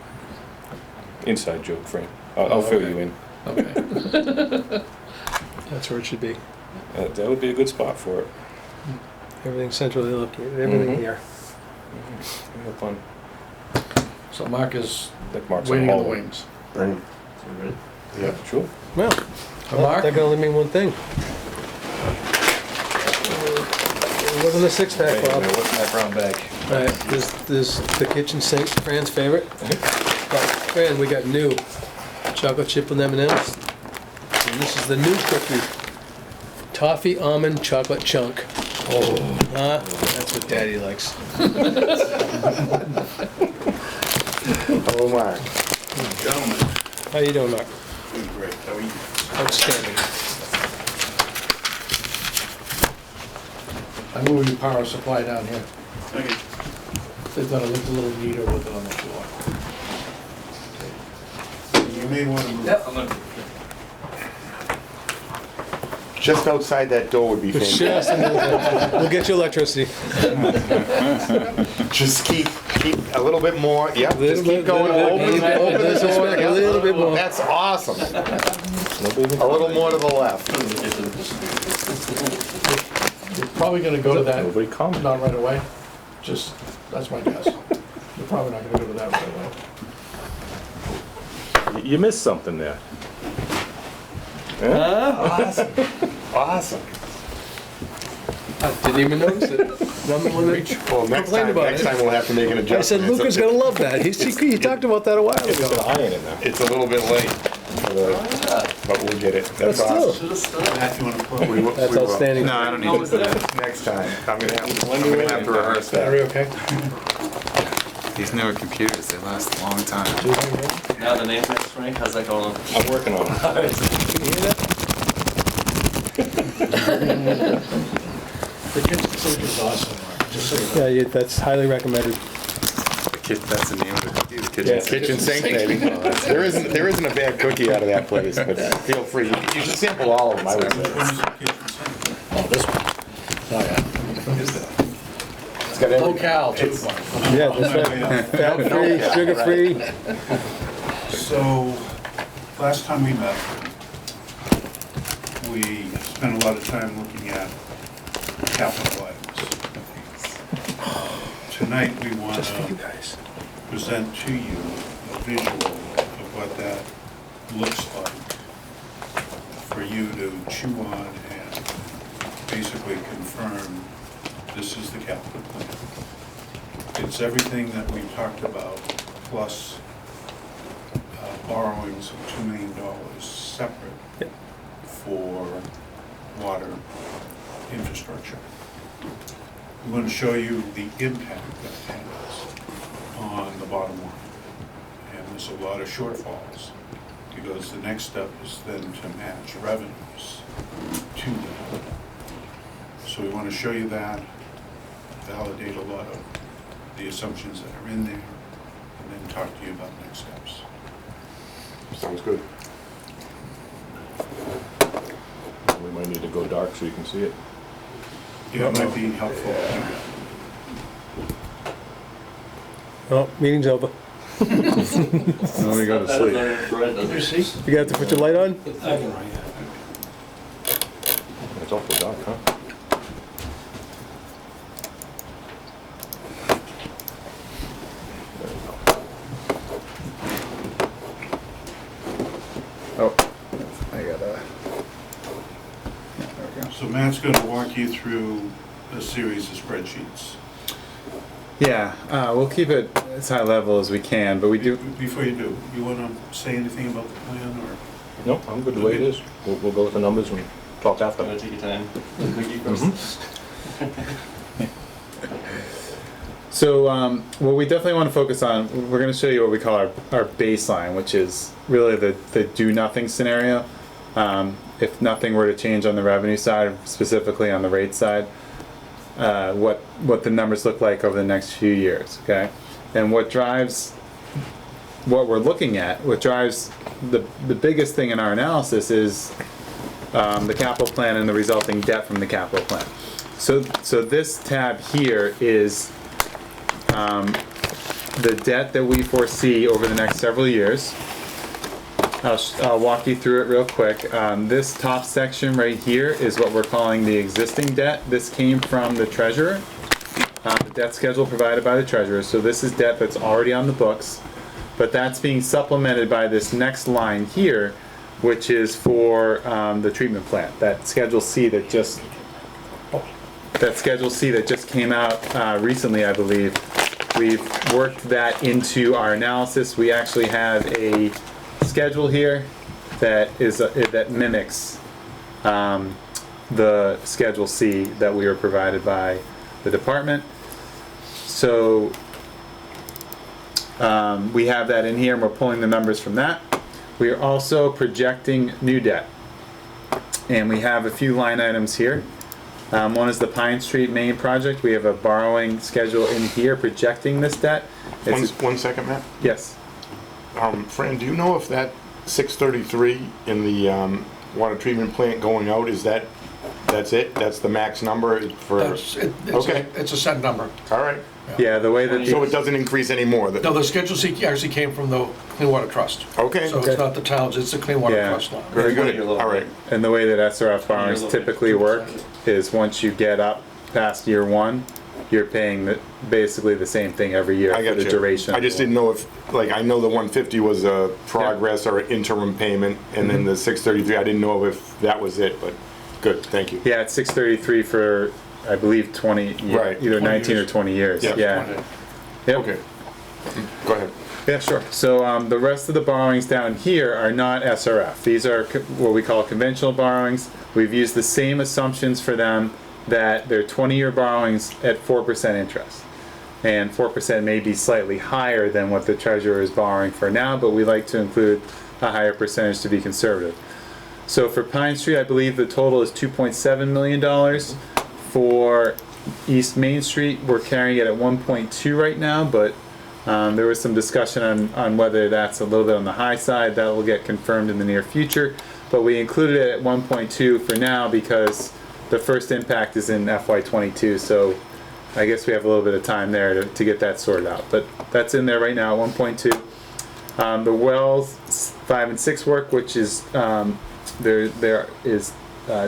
Inside joke, Frank. Oh, I'll fill okay. you in. Okay. That's where it should be. That would be a good spot for it. Everything centrally located, everything Mhm. here. Have fun. So Mark is Like Mark's on waiting in the holiday. wings. Right. So we're ready. Yeah. Sure. Well, Mark? that can only mean one thing. It wasn't a six-pack, Hey, Bob. now what's in that brown bag? All right, there's the kitchen sink, Fran's favorite. Fran, we got new chocolate chip with M&Ms. And this is the new cookie. Toffee almond chocolate chunk. Oh. That's what Daddy likes. Oh, Mark. Gentlemen, How you doing, Mark? doing great. How are you? Outstanding. I'm moving the power supply down here. Okay. They thought it looked a little neater with it on the floor. You may want to move. Yep, I'm gonna. Just outside that door would be fantastic. Just, we'll get you electricity. Just keep a little bit more, yep, just keep going, open the Open this door. back a little bit more. That's awesome. No big A little more to the left. You're probably gonna go to that, Nobody commented. not right away. Just, that's my guess. You're probably not gonna go to that right away. You missed something there. Awesome. I didn't even notice it. I'm the one that Well, next complained about time it. we'll have to make an adjustment. I said Luca's gonna love that. He talked about that a while It's ago. an iron in there. It's a little bit late, for the- but we'll get it. But That's still, awesome. Should've stood. Matt, you want to put? We will- that's we will. outstanding. No, I don't No, need it's it. there. Next time, I'm gonna have to rehearse that. Are you okay? These newer computers, they last a long time. Now the name next, Frank, how's that going on? I'm working on it. Can you hear that? The kitchen sink is awesome, Mark, just so you know. Yeah, that's highly recommended. That's the name of the cookie, the kitchen Yeah. sink. Kitchen sink, baby. There isn't a bad cookie out of that place, but feel free. You should sample all of them, I would say. Oh, this one. Oh, yeah. It's got every, Low cal, too. Yeah, that's right. Fat-free, sugar-free. So, last time we met, we spent a lot of time looking at capital items. Tonight, we want Just for you to guys. present to you a visual of what that looks like for you to chew on and basically confirm this is the capital plan. It's everything that we talked about, plus borrowings of $2 million separate for water infrastructure. I'm going to show you the impact that has on the bottom line. And there's a lot of shortfalls, because the next step is then to match revenues to that. So we want to show you that, validate a lot of the assumptions that are in there, and then talk to you about next steps. sounds good. We might need to go dark so you can see it. Yeah, it might be helpful. Oh, meeting's over. Let me go to sleep. You got to put your light on? It's awfully dark, huh? Oh, I gotta. Yeah, there we go. So Matt's going to walk you through a series of spreadsheets. Yeah, we'll keep it as high level as we can, but we do. Before you do, you want to say anything about the plan, or? No, I'm good the way it is. We'll go with the numbers and talk after. I'm gonna take your time. Cookie first. So what we definitely want to focus on, we're going to show you what we call our baseline, which is really the do nothing scenario. If nothing were to change on the revenue side, specifically on the rate side, what the numbers look like over the next few years, okay? And what drives what we're looking at, what drives the biggest thing in our analysis is the capital plan and the resulting debt from the capital plan. So this tab here is the debt that we foresee over the next several years. I'll walk you through it real quick. This top section right here is what we're calling the existing debt. This came from the treasurer, the debt schedule provided by the treasurer. So this is debt that's already on the books, but that's being supplemented by this next line here, which is for the treatment plant, that Schedule C that just came out recently, I believe. We've worked that into our analysis. We actually have a schedule here that mimics the Schedule C that we were provided by the department. So we have that in here, and we're pulling the numbers from that. We are also projecting new debt, and we have a few line items here. One is the Pine Street Main project. We have a borrowing schedule in here projecting this debt. One second, Matt. Yes. Fran, do you know if that 633 in the water treatment plant going out, that's it? That's the max number for? Okay. It's a set number. All right. Yeah, the way that So it doesn't increase anymore? No, the Schedule C actually came from the Clean Water Trust. Okay. So it's not the towns, it's the Clean Water Yeah. Trust now. Very good. All right. and the way that SRF borrowings typically work is once you get up past year one, you're paying basically the same thing every year I for got the you. duration. I just didn't know if, like, I know the 150 was a progress or an interim payment, and then the 633, I didn't know if that was it, but good, thank you. Yeah, it's 633 for, I believe, 20, Right. either 20 19 or years. 20 years. Yeah. Yeah. Yep. Okay. Go ahead. Yeah, sure. So the rest of the borrowings down here are not SRF. These are what we call conventional borrowings. We've used the same assumptions for them, that they're 20-year borrowings at 4% interest. And 4% may be slightly higher than what the treasurer is borrowing for now, but we like to include a higher percentage to be conservative. So for Pine Street, I believe the total is $2.7 million. For East Main Street, we're carrying it at 1.2 right now, but there was some discussion on whether that's a little bit on the high side. That will get confirmed in the near future, but we included it at 1.2 for now because the first impact is in FY22, so I guess we have a little bit of time there to get that sorted out, but that's in there right now at 1.2. The wells 5 and 6 work, which is there is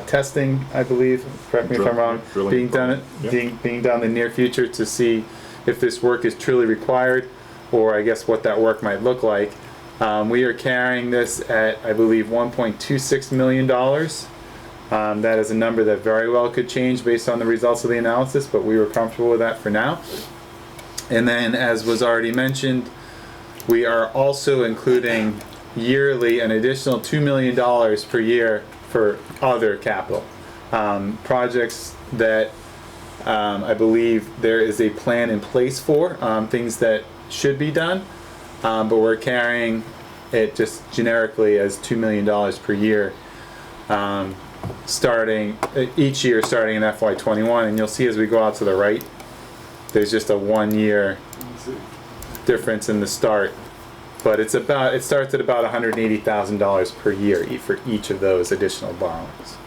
testing, I believe, correct me if I'm wrong, Drilling being done program. being done in the near future to see if this work is truly required, or I guess what that work might look like. We are carrying this at, I believe, $1.26 million. That is a number that very well could change based on the results of the analysis, but we were comfortable with that for now. And then, as was already mentioned, we are also including yearly an additional $2 million per year for other capital projects that I believe there is a plan in place for, things that should be done, but we're carrying it just generically as $2 million per year, starting each year starting in FY21. And you'll see as we go out to the right, there's just a 1 year difference in the start, but it starts at about $180,000 per year for each of those additional borrowings.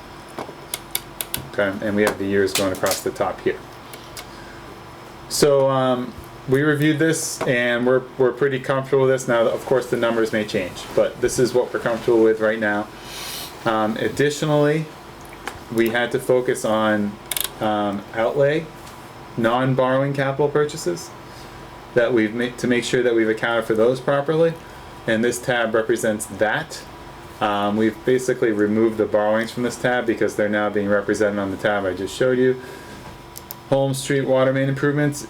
Okay, and we have the years going across the top here. So we reviewed this, and we're pretty comfortable with this. Now, of course, the numbers may change, but this is what we're comfortable with right now. Additionally, we had to focus on outlay, non-borrowing capital purchases that we've made to make sure that we've accounted for those properly, and this tab represents that. We've basically removed the borrowings from this tab because they're now being represented on the tab I just showed you. Holmes Street water main improvements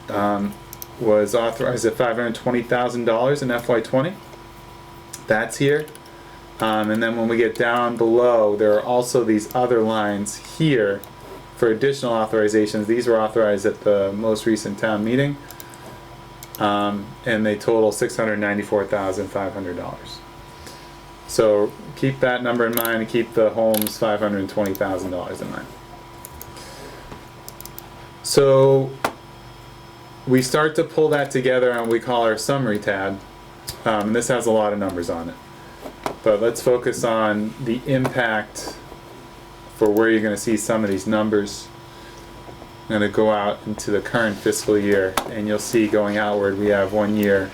was authorized at $520,000 in FY20. That's here. And then when we get down below, there are also these other lines here for additional authorizations. These were authorized at the most recent town meeting, and they total $694,500. So keep that number in mind, and keep the Holmes $520,000 in mind. So we start to pull that together on what we call our summary tab. This has a lot of numbers on it, but let's focus on the impact for where you're going to see some of these numbers. I'm going to go out into the current fiscal year, and you'll see going outward we have 1 year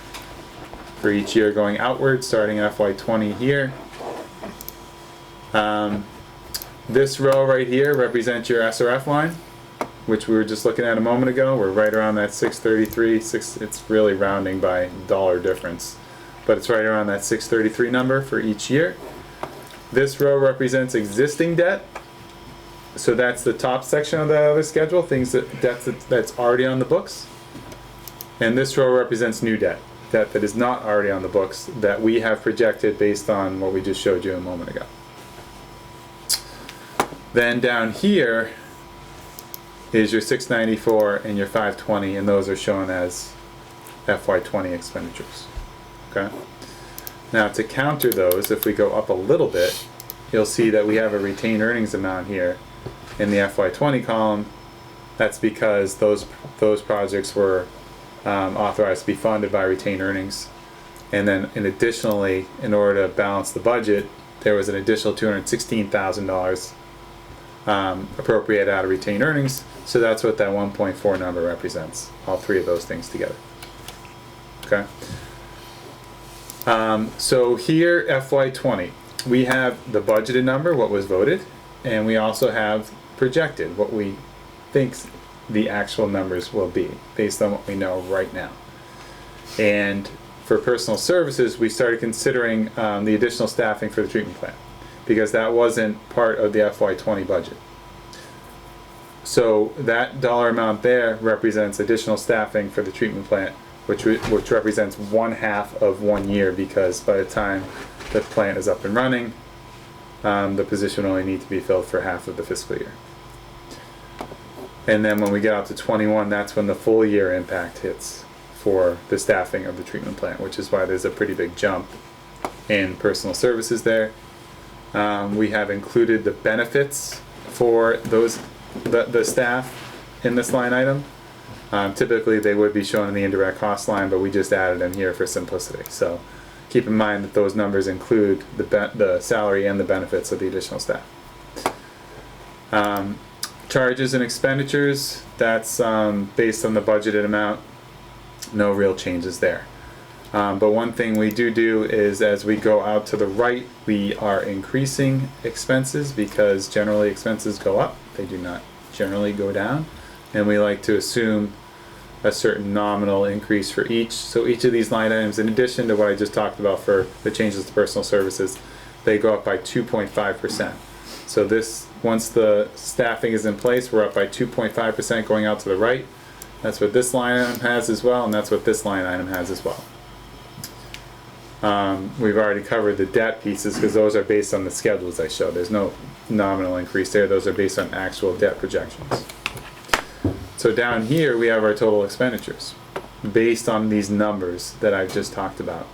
for each year going outward, starting in FY20 here. This row right here represents your SRF line, which we were just looking at a moment ago. We're right around that 633. It's really rounding by dollar difference, but it's right around that 633 number for each year. This row represents existing debt. So that's the top section of the other schedule, that's already on the books. And this row represents new debt that is not already on the books, that we have projected based on what we just showed you a moment ago. Then down here is your 694 and your 520, and those are shown as FY20 expenditures. Okay? Now to counter those, if we go up a little bit, you'll see that we have a retained earnings amount here in the FY20 column. That's because those projects were authorized to be funded by retained earnings. And then additionally, in order to balance the budget, there was an additional $216,000 appropriated out of retained earnings. So that's what that 1.4 number represents, all three of those things together. Okay. So here, FY20, we have the budgeted number, what was voted, and we also have projected what we think the actual numbers will be based on what we know right now. And for personal services, we started considering the additional staffing for the treatment plant because that wasn't part of the FY20 budget. So that dollar amount there represents additional staffing for the treatment plant, which represents 1/2 of 1 year, because by the time the plant is up and running, the position will only need to be filled for half of the fiscal year. And then when we get out to 21, that's when the full year impact hits for the staffing of the treatment plant, which is why there's a pretty big jump in personal services there. We have included the benefits for the staff in this line item. Typically they would be shown in the indirect cost line, but we just added them here for simplicity. So keep in mind that those numbers include the salary and the benefits of the additional staff. Charges and expenditures, that's based on the budgeted amount. No real changes there. But one thing we do is as we go out to the right, we are increasing expenses because generally expenses go up. They do not generally go down. And we like to assume a certain nominal increase for each. So each of these line items, in addition to what I just talked about for the changes to personal services, they go up by 2.5%. So this, once the staffing is in place, we're up by 2.5% going out to the right. That's what this line item has as well, and that's what this line item has as well. We've already covered the debt pieces because those are based on the schedules I showed. There's no nominal increase there. Those are based on actual debt projections. So down here we have our total expenditures based on these numbers that I've just talked about.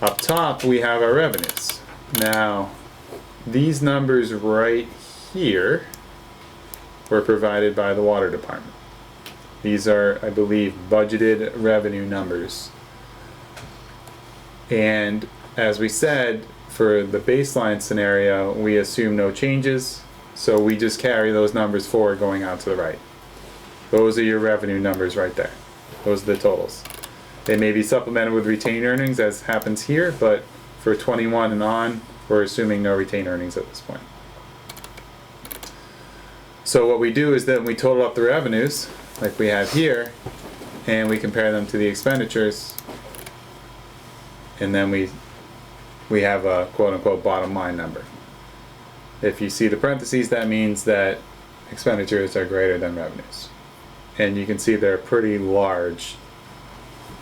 Up top we have our revenues. Now these numbers right here were provided by the water department. These are, I believe, budgeted revenue numbers. And as we said, for the baseline scenario, we assume no changes, so we just carry those numbers forward going out to the right. Those are your revenue numbers right there. Those are the totals. They may be supplemented with retained earnings as happens here, but for 21 and on, we're assuming no retained earnings at this point. So what we do is then we total up the revenues, like we have here, and we compare them to the expenditures, and then we have a quote-unquote bottom line number. If you see the parentheses, that means that expenditures are greater than revenues. And you can see they're pretty large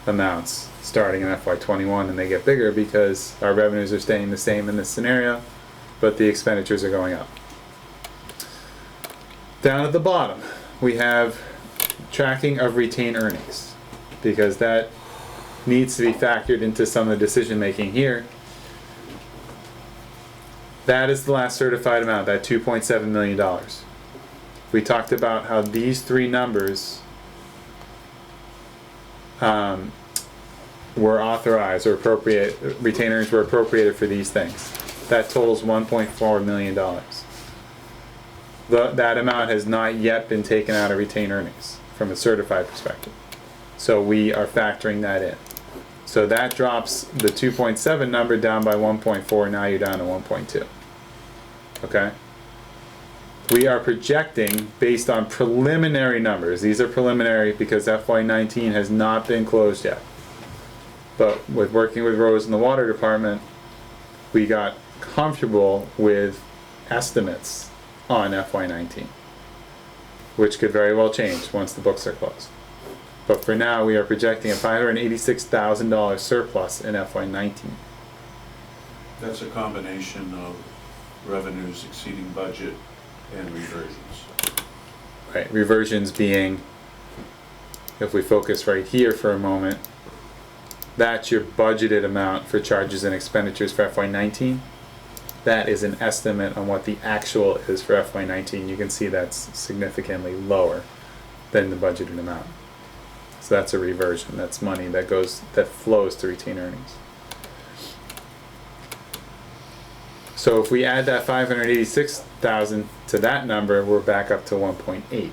amounts starting in FY21, and they get bigger because our revenues are staying the same in this scenario, but the expenditures are going up. Down at the bottom, we have tracking of retained earnings, because that needs to be factored into some of the decision making here. That is the last certified amount, that $2.7 million. We talked about how these three numbers were authorized or appropriate, retained earnings were appropriated for these things. That totals $1.4 million. That amount has not yet been taken out of retained earnings from a certified perspective. So we are factoring that in. So that drops the 2.7 number down by 1.4, now you're down to 1.2. Okay? We are projecting based on preliminary numbers. These are preliminary because FY19 has not been closed yet. But with working with Rose in the water department, we got comfortable with estimates on FY19, which could very well change once the books are closed. But for now, we are projecting a $586,000 surplus in FY19. That's a combination of revenues exceeding budget and reversions. Right, reversions being, if we focus right here for a moment, that's your budgeted amount for charges and expenditures for FY19. That is an estimate on what the actual is for FY19. You can see that's significantly lower than the budgeted amount. So that's a reversion. That's money that flows to retained earnings. So if we add that 586,000 to that number, we're back up to 1.8.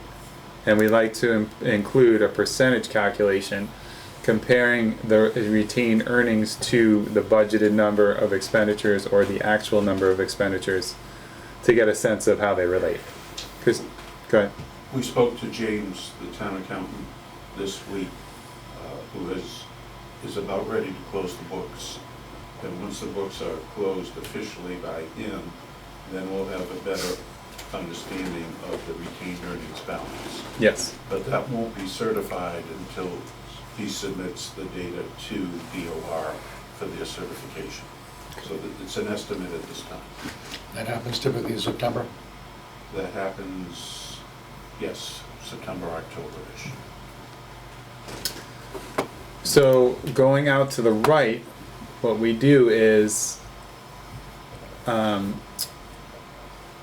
And we like to include a percentage calculation comparing the retained earnings to the budgeted number of expenditures or the actual number of expenditures to get a sense of how they relate. Chris, go ahead. We spoke to James, the town accountant, this week, who is about ready to close the books. And once the books are closed officially by him, then we'll have a better understanding of the retained earnings balance. Yes. But that won't be certified until he submits the data to DOR for their certification. So that it's an estimate at this time. That happens typically in September. That happens, yes, September, October-ish. So going out to the right, what we do is,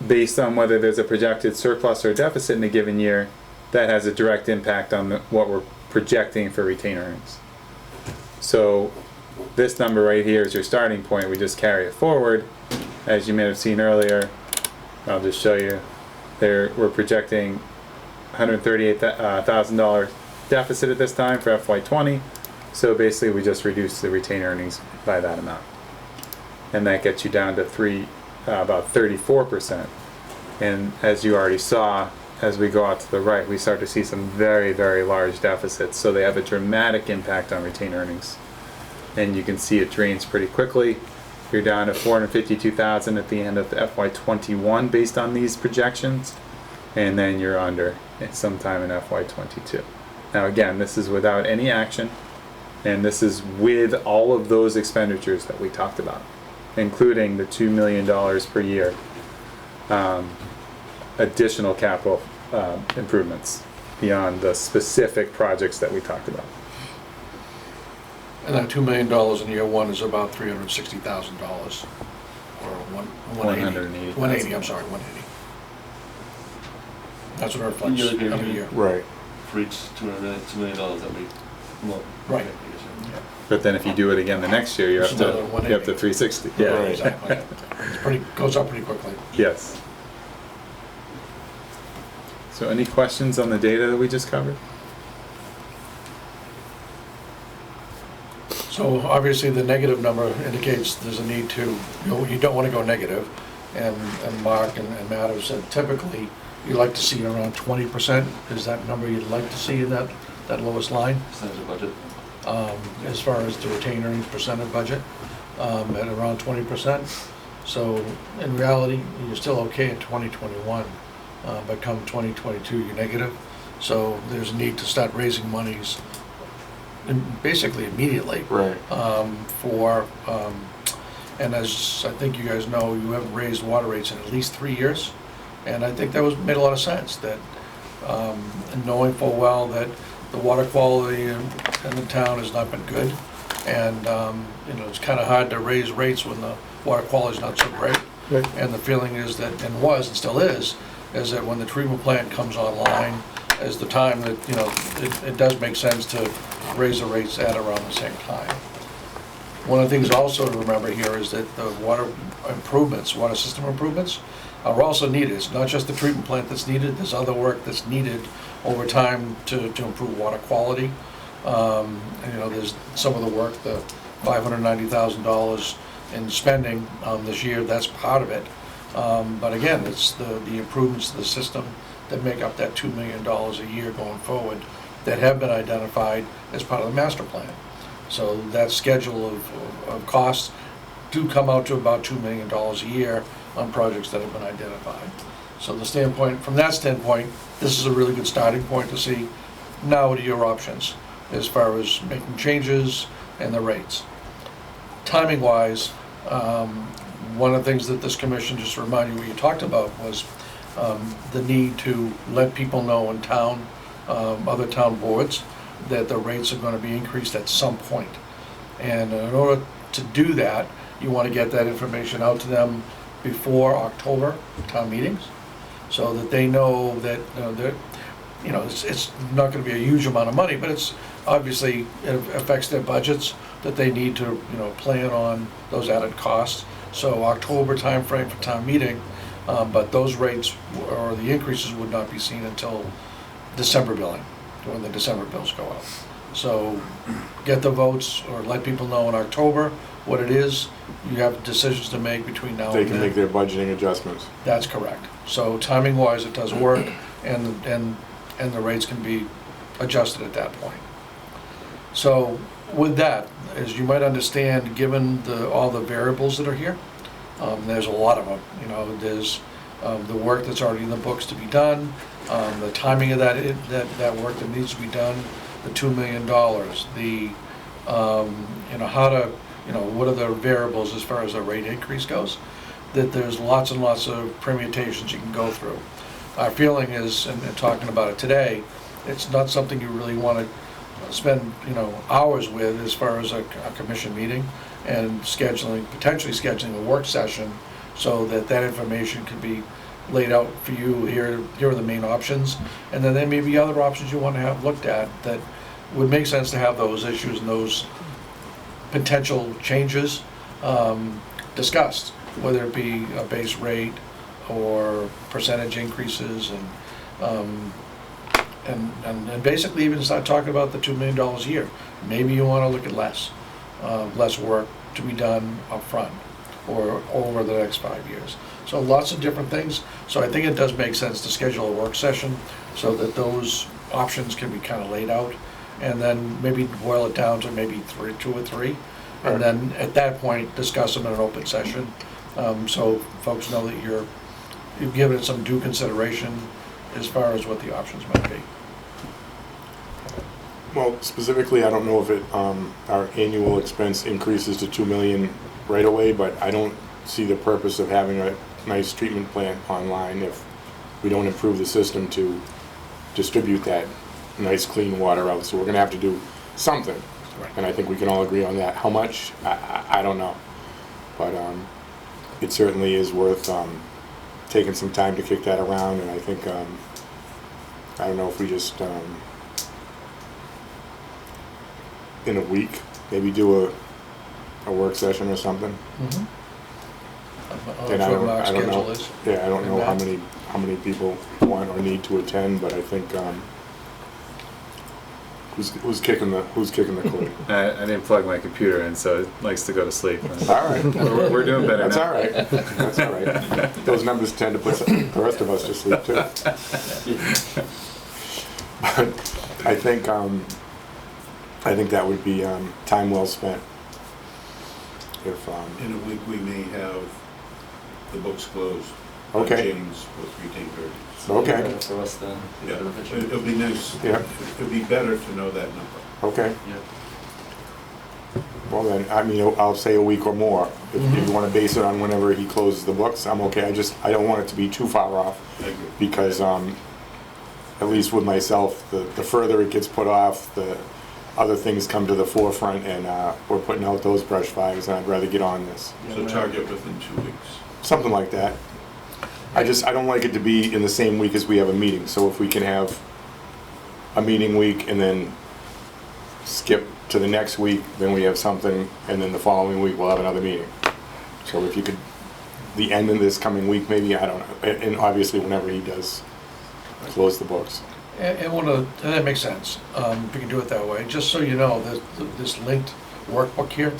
based on whether there's a projected surplus or deficit in a given year, that has a direct impact on what we're projecting for retained earnings. So this number right here is your starting point. We just carry it forward. As you may have seen earlier, I'll just show you. There, we're projecting $138,000 deficit at this time for FY20. So basically, we just reduce the retained earnings by that amount, and that gets you down to about 34%. And as you already saw, as we go out to the right, we start to see some very, very large deficits. So they have a dramatic impact on retained earnings, and you can see it drains pretty quickly. You're down to $452,000 at the end of the FY21 based on these projections, and then you're under sometime in FY22. Now again, this is without any action. And this is with all of those expenditures that we talked about, including the $2 million per year additional capital improvements beyond the specific projects that we talked about. And that $2 million in year one is about $360,000, or 180. 180, I'm sorry, 180. That's what our reflects every year. Right. For each $2 million that we, well. Right. But then if you do it again the next year, you're up It's to another 180. 360. Yeah, Right. exactly. Goes up pretty quickly. Yes. So any questions on the data that we just covered? So obviously, the negative number indicates there's a need to, you don't want to go negative. And Mark and Matt have said typically, you like to see around 20%. Is that number you'd like to see in that lowest line? Percentage of budget. As far as the retained earnings percent of budget, at around 20%. So in reality, you're still okay in 2021, but come 2022, you're negative. So there's a need to start raising monies basically immediately. Right. And as I think you guys know, you haven't raised water rates in at least 3 years. And I think that made a lot of sense, that knowing full well that the water quality in the town has not been good. And, it's kind of hard to raise rates when the water quality is not so great. Right. And the feeling is that, and was and still is that when the treatment plant comes online, is the time that, it does make sense to raise the rates at around the same time. One of the things also to remember here is that the water system improvements are also needed. It's not just the treatment plant that's needed, there's other work that's needed over time to improve water quality. There's some of the work, the $590,000 in spending this year, that's part of it. But again, it's the improvements to the system that make up that $2 million a year going forward that have been identified as part of the master plan. So that schedule of costs do come out to about $2 million a year on projects that have been identified. So from that standpoint, this is a really good starting point to see, now what are your options as far as making changes and the rates. Timing-wise, one of the things that this commission, just to remind you what you talked about, was the need to let people know in town, other town boards, that the rates are gonna be increased at some point. And in order to do that, you wanna get that information out to them before October town meetings, so that they know that, it's not gonna be a huge amount of money, but it's, obviously, it affects their budgets, that they need to, plan on those added costs. So October timeframe for town meeting, but those rates, or the increases, would not be seen until December billing, when the December bills go out. So get the votes, or let people know in October what it is. You have decisions to make between now and They then. can make their budgeting adjustments. That's correct. So timing wise, it does work, and the rates can be adjusted at that point. So with that, as you might understand, given all the variables that are here, there's a lot of them. There's the work that's already in the books to be done, the timing of that work that needs to be done, the $2 million, what are the variables as far as the rate increase goes, that there's lots and lots of permutations you can go through. Our feeling is, and talking about it today, it's not something you really want to spend, hours with as far as a commission meeting, and potentially scheduling a work session so that information can be laid out for you. Here are the main options, and then there may be other options you want to have looked at that would make sense to have those issues and those potential changes discussed, whether it be a base rate or percentage increases, and basically even start talking about the $2 million a year. Maybe you want to look at less work to be done up front or over the next 5 years. So lots of different things. So I think it does make sense to schedule a work session so that those options can be kind of laid out, and then maybe boil it down to maybe two or three, and then at that point discuss them in an open session, so folks know that you've given it some due consideration as far as what the options might be. Well, specifically, I don't know if our annual expense increases to 2 million right away, but I don't see the purpose of having a nice treatment plant online if we don't improve the system to distribute that nice clean water out. So we're gonna have to do something. Right. And I think we can all agree on that. How much? I don't know. But it certainly is worth taking some time to kick that around, and I think, I don't know if we just, in a week, maybe do a work session or something. Mm-hmm. And That's what Mark's I don't schedule know. is. Yeah, I don't know And how many people want or need to attend, but I think, who's kicking the cord? I didn't plug my computer in, so it likes to go to sleep. All right. We're doing better That's now. all right. That's all right. Those numbers tend to put the rest of us to sleep too. But I think that would be time well spent. If In a week, we may have the books closed. Okay. James with retain 30. Okay. Better for us then. Yeah, Better picture. it'll be nice. Yeah. It'll be better to know that number. okay, Yeah. well then, I mean, I'll say a week or more. If you want to base it on whenever he closes the books, I'm okay. I don't want it to be too far off, I agree. because at least with myself, the further it gets put off, the other things come to the forefront, and we're putting out those brush fires, and I'd rather get on this. So target within 2 weeks. Something like that. I don't like it to be in the same week as we have a meeting, so if we can have a meeting week and then skip to the next week, then we have something, and then the following week we'll have another meeting. So if you could, the end of this coming week maybe, I don't know, and obviously whenever he does close the books. And that makes sense, if you can do it that way. Just so you know, this linked workbook here,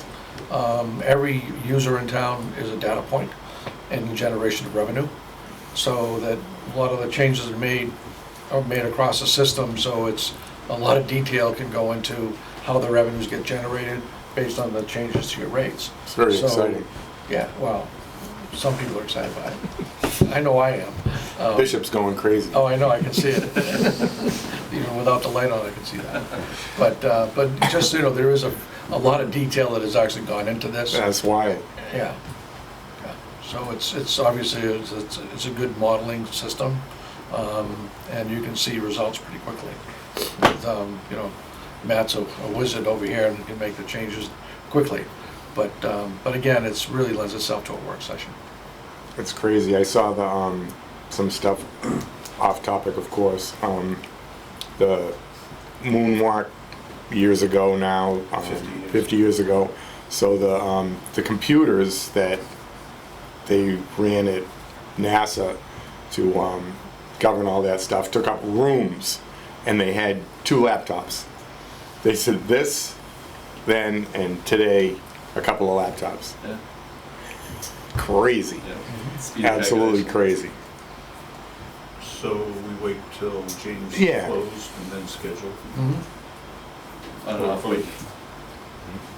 every user in town is a data point in the generation of revenue. So that a lot of the changes are made across the system, so it's a lot of detail can go into how the revenues get generated, based on the changes to your rates. It's very So, exciting. Yeah, well, some people are excited by it. I know I am. Bishop's going crazy. Oh, I know, I can see it. Even without the light on, I can see that. But just, you know, there is a lot of detail that has actually gone into this. That's why. Yeah. Yeah. So it's obviously, it's a good modeling system, and you can see results pretty quickly. With, you know, Matt's a wizard over here and can make the changes quickly. But again, it's really lends itself to a work session. It's crazy. I saw the some stuff off topic, of course. The moonwalk years ago now, 50 years ago. So the computers that they ran at NASA to govern all that stuff took up rooms, and they had 2 laptops. They said this, then, and today, a couple of laptops. Yeah. Crazy. Yeah. Speed Absolutely calculation. crazy. So we wait till James Yeah. closed and then schedule On and off week.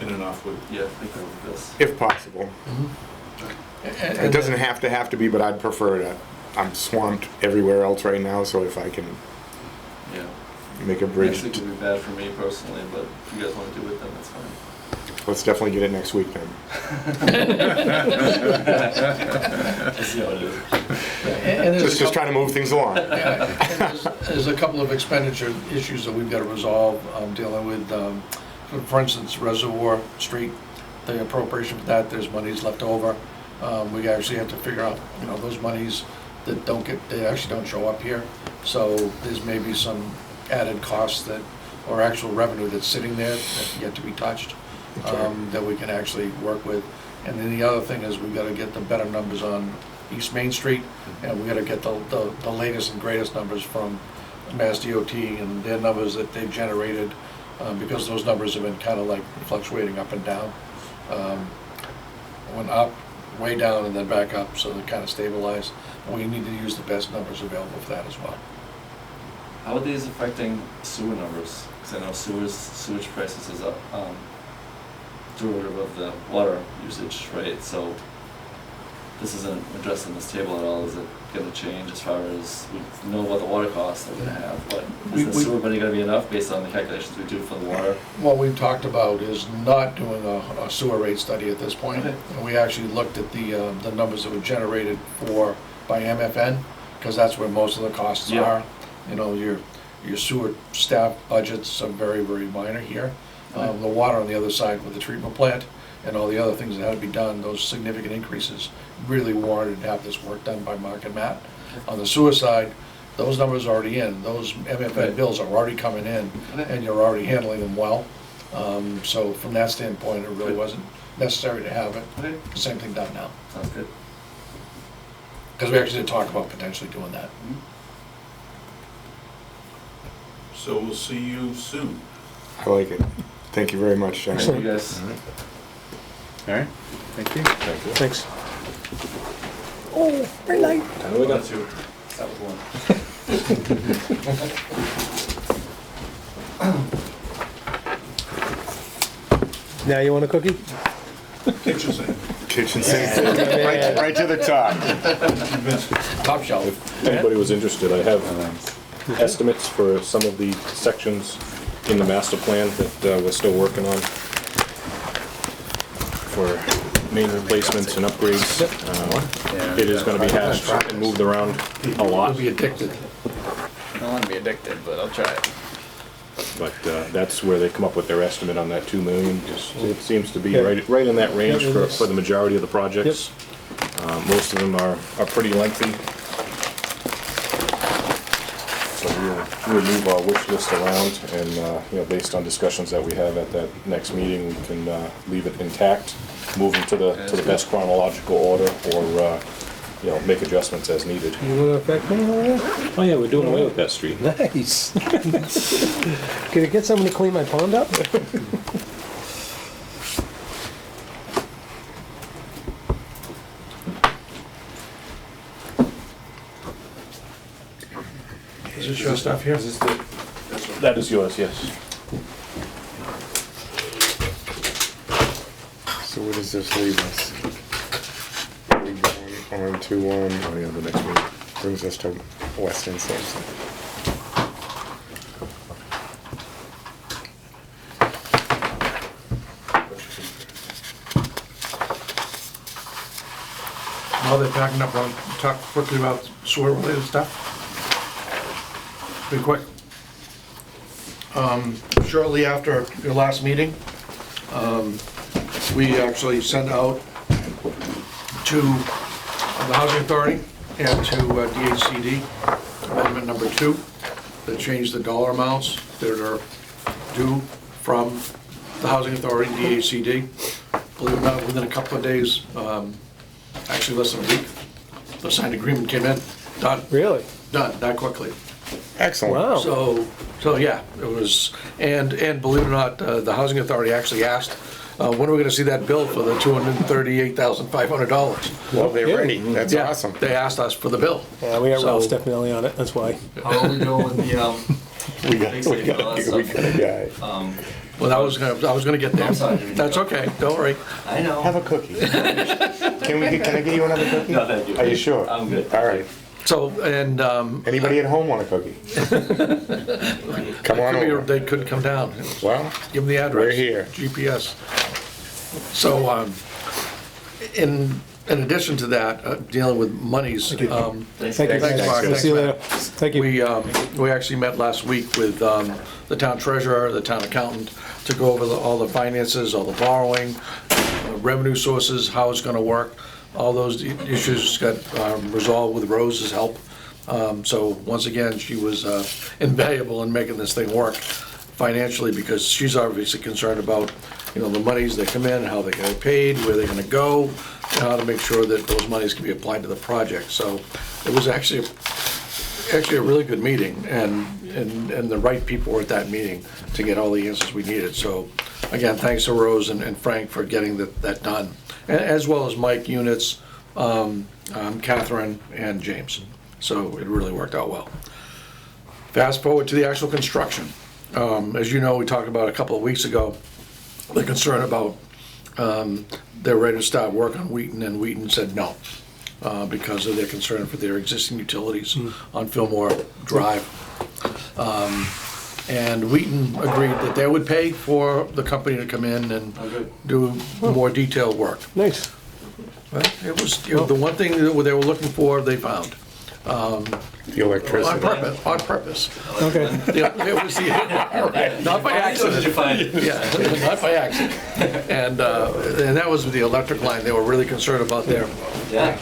in an off week. Yeah, I think I would this. If possible. It doesn't have to be, but I'd prefer that. I'm swamped everywhere else right now, so if I can Yeah. make a bridge, Next week would be bad for me personally, but if you guys want to do it, then that's fine. let's definitely get it next week then. Let's see how it is. And there's a Just trying to move things along. Yeah, and there's a couple of expenditure issues that we've got to resolve, dealing with, for instance, Reservoir Street, the appropriation for that, there's monies left over. We actually have to figure out, you know, those monies that they actually don't show up here. So there's maybe some added costs or actual revenue that's sitting there that's yet to be touched, that we can actually work with. And then the other thing is we've got to get the better numbers on East Main Street, and we got to get the latest and greatest numbers from Mass DOT and their numbers that they've generated, because those numbers have been kind of like fluctuating up and down. Went up, way down, and then back up, so they're kind of stabilized. And we need to use the best numbers available for that as well. How are these affecting sewer numbers? Because I know sewage prices is up, derivative of the water usage, right? So this isn't addressed in this table at all. Is it going to change as far as we know what the water costs that we're going to have? But is the sewer money going to be enough based on the calculations we do for the water? What we've talked about is not doing a sewer rate study at this point. Okay. And we actually looked at the numbers that were generated by MFN, because that's where most of the costs Yeah. are. You know, your sewer staff budgets are very, very minor here. Okay. The water on the other side with the treatment plant and all the other things that had to be done, those significant increases really warranted to have this work done by Mark and Matt. On the sewer side, those numbers are already in, those MFN bills are already coming in, Okay. and you're already handling them well. So from that standpoint, it really wasn't necessary to have it. Okay, The same thing done now, sounds good. because we actually did talk about potentially doing that. So we'll see you soon. I like it. Thank you very much, Thank gentlemen. you guys. All right, thank you. Thank you. Thanks. Time we got? That's you. That was one. Now you want a cookie? Kitchen sink. Kitchen sink, right to the top. Top shelf. If anybody was interested, I have estimates for some of the sections in the master plan that we're still working on for main replacements and upgrades. It is gonna be hashed and moved around a lot, You'll be addicted. I don't want to be addicted, but I'll try it. but that's where they come up with their estimate on that 2 million. It seems to be right in that range for the majority of the projects. Most of them are pretty lengthy. So we'll move our wish list around, and you know, based on discussions that we have at that next meeting, we can leave it intact, move them to the best chronological order, or you know, make adjustments as needed. You want to affect me all that? Oh yeah, we're doing away with that street. Nice. Can I get someone to clean my pond up? Is this your stuff here? That is yours, yes. does this leave us? We going on to, Oh, yeah, the next meeting. brings us to Weston Sampson. While they're packing up, want to talk quickly about sewer-related stuff? Be quick. Shortly after your last meeting, we actually sent out to the Housing Authority and to DHCD, amendment number 2, that changed the dollar amounts that are due from the Housing Authority and DHCD. Believe it or not, within a couple of days, actually less than a week, the signed agreement came in, done, that quickly. Excellent. Wow. So yeah, it was, and believe it or not, the Housing Authority actually asked, when are we gonna see that bill for the $238,500? Well, they're ready. That's Yeah, awesome. They asked us for the bill. Yeah, we got So- Ralph definitely on it, that's why. How are we doing with the, We got, Thanks, we Dave, all got, that we stuff. got a guy. Well, I was gonna get there. I'm sorry, I didn't That's mean to okay, don't worry. I know. Have a cookie. Can I get you another cookie? No, thank you. Are you sure? I'm good. All right. So, and, Anybody at home want a cookie? Come on over. they couldn't come down. Well, Give them the address. We're here. GPS. So, in addition to that, dealing with monies, Thank Thanks. you. Thanks, Mark. We'll see you later. Thanks, Thank you. we actually met last week with the town treasurer, the town accountant, to go over all the finances, all the borrowing, revenue sources, how it's gonna work. All those issues got resolved with Rose's help. So once again, she was invaluable in making this thing work financially, because she's obviously concerned about, the monies that come in, how they get paid, where they're gonna go, and how to make sure that those monies can be applied to the project. So it was actually a really good meeting, and the right people were at that meeting to get all the answers we needed. So again, thanks to Rose and Frank for getting that done, as well as Mike, Units, Catherine, and James. So it really worked out well. Fast forward to the actual construction. As you know, we talked about a couple of weeks ago, the concern about they're ready to start work on Wheaton, and Wheaton said no, because of their concern for their existing utilities on Fillmore Drive. And Wheaton agreed that they would pay for the company to come in and do more detailed work. Nice. Well, it was the one thing that they were looking for, they found. The electricity. On purpose. Okay. It was not by accident. Yeah, not by accident. And that was the electric line. They were really concerned about their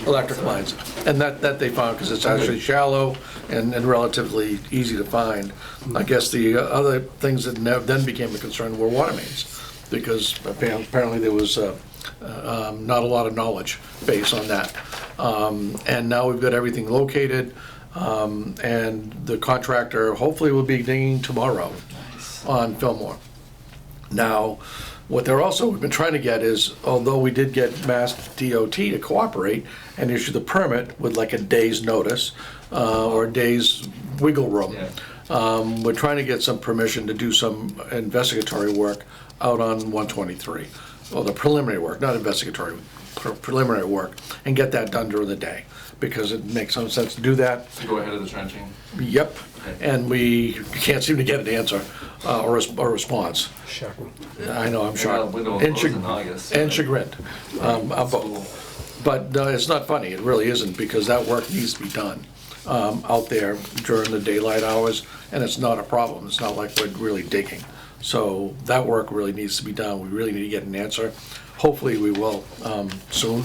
electric lines. And that they found, because it's actually shallow and relatively easy to find. I guess the other things that then became a concern were water mains, because apparently there was not a lot of knowledge base on that. And now we've got everything located, and the contractor hopefully will be digging tomorrow on Fillmore. Now, what we've been trying to get is, although we did get Mass DOT to cooperate and issue the permit with like a day's notice, or a day's wiggle room, we're trying to get some permission to do some investigatory work out on 123. Well, the preliminary work, not investigatory, preliminary work, and get that done during the day, because it makes some sense to do that. To go ahead of the trenching. Yep, Okay. and we can't seem to get an answer or a response. Shocking. I know, I'm shocked. Window And closes in August. and chagrined, both. But no, it's not funny, it really isn't, because that work needs to be done out there during the daylight hours, and it's not a problem. It's not like we're really digging. So that work really needs to be done. We really need to get an answer. Hopefully we will soon.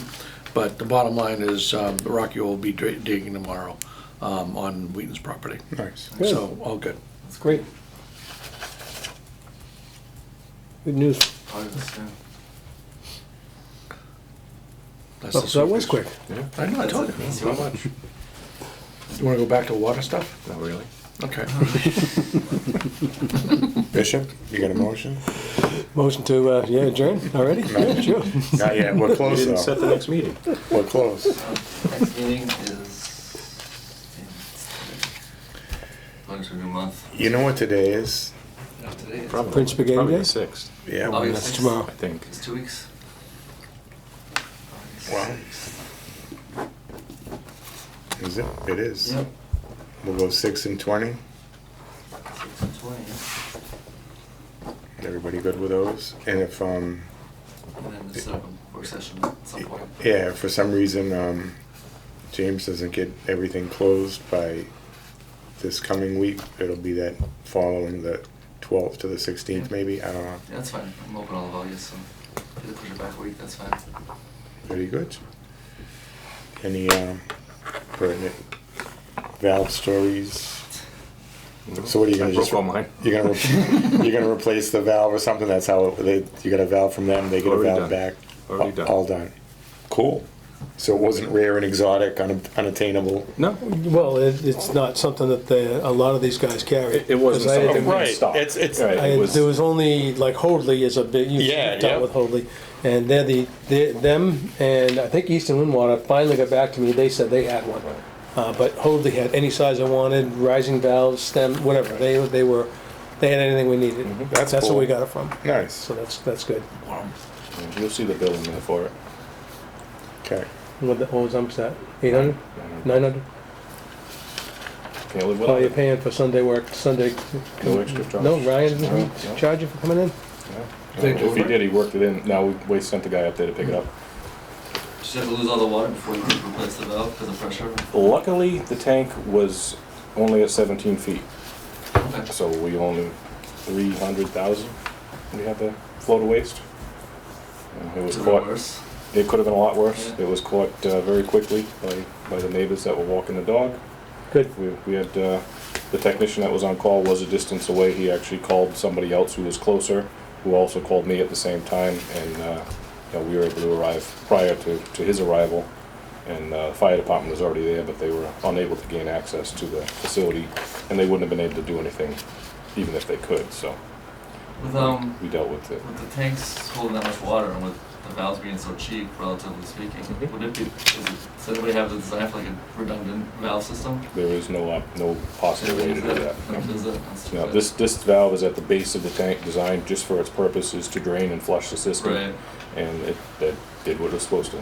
But the bottom line is Rocky will be digging tomorrow on Wheaton's property. Nice. Good. So all good. That's great. Good news. August, yeah. That's Oh, the so that was super- quick. I know, I told you. So much. You want to go back to water stuff? Not really. Okay. Bishop, you got a motion? Motion to, adjourn already? Yeah, sure. Not yet. We're We close didn't set though. the next meeting. We're close. Next meeting is, going to a new month. You know what today is? Today is Probably. Prince Spaghetti Probably Day? the 6th, Yeah. August That's 6th. tomorrow. I think. It's 2 weeks. Well, is it? It is. Yep. We'll go 6 and 20. 6 and 20, yeah. Everybody good with those? And if, And then the second work session at some point. yeah, if for some reason, James doesn't get everything closed by this coming week, it'll be that following the 12th to the 16th maybe, I don't know. Yeah, that's fine. I'm open all of August, so if you push it back a week, that's fine. Very good. Any pertinent valve stories? So what are you gonna I just? broke all mine. You're gonna replace the valve or something? That's how you got a valve from them. They get Already a valve done. back. Already done. All done. Cool. So it wasn't rare and exotic, unattainable. No, Well, it's not something that a lot of these guys carry. it wasn't 'Cause I had something to- we Right. stopped. It's- Right, I it had- was- there was only, like Hoadley is a big, you've Yeah, dealt yeah. with Hoadley. And them and I think Easton Windwater finally got back to me, they said they had one. But Hoadley had any size I wanted, rising valves, stem, whatever, they had anything we needed. That's That's where cool. we got it from, Nice. so that's good. You'll see the bill in there for it. Okay. What was that, 800, 900? Can't live Oh, without you're it. paying for Sunday work, Sunday? No extra charge. No, Ryan No, didn't no. charge you for coming in? They If do he it? did, he worked it in. No, we sent the guy up there to pick it up. Did you have to lose all the water before you could replace the valve because of pressure? Luckily, the tank was only at 17 feet, Okay. so we only 300,000 we had to flow to waste. And it was Could have been caught. worse. It could have been a lot worse. Yeah. It was caught very quickly by the neighbors that were walking the dog. Good. We had the technician that was on call was a distance away. He actually called somebody else who was closer, who also called me at the same time, and we were able to arrive prior to his arrival. And the fire department was already there, but they were unable to gain access to the facility, and they wouldn't have been able to do anything, even if they could. So With we dealt with it. with the tanks holding that much water and with the valves being so cheap, relatively speaking, Mhm. would it be? Does anybody have the design for like a redundant valve system? There is no possible way to do that. No, is it? That's too No, bad. this valve is at the base of the tank, designed just for its purposes to drain and flush the system. Right. And it did what it was supposed to.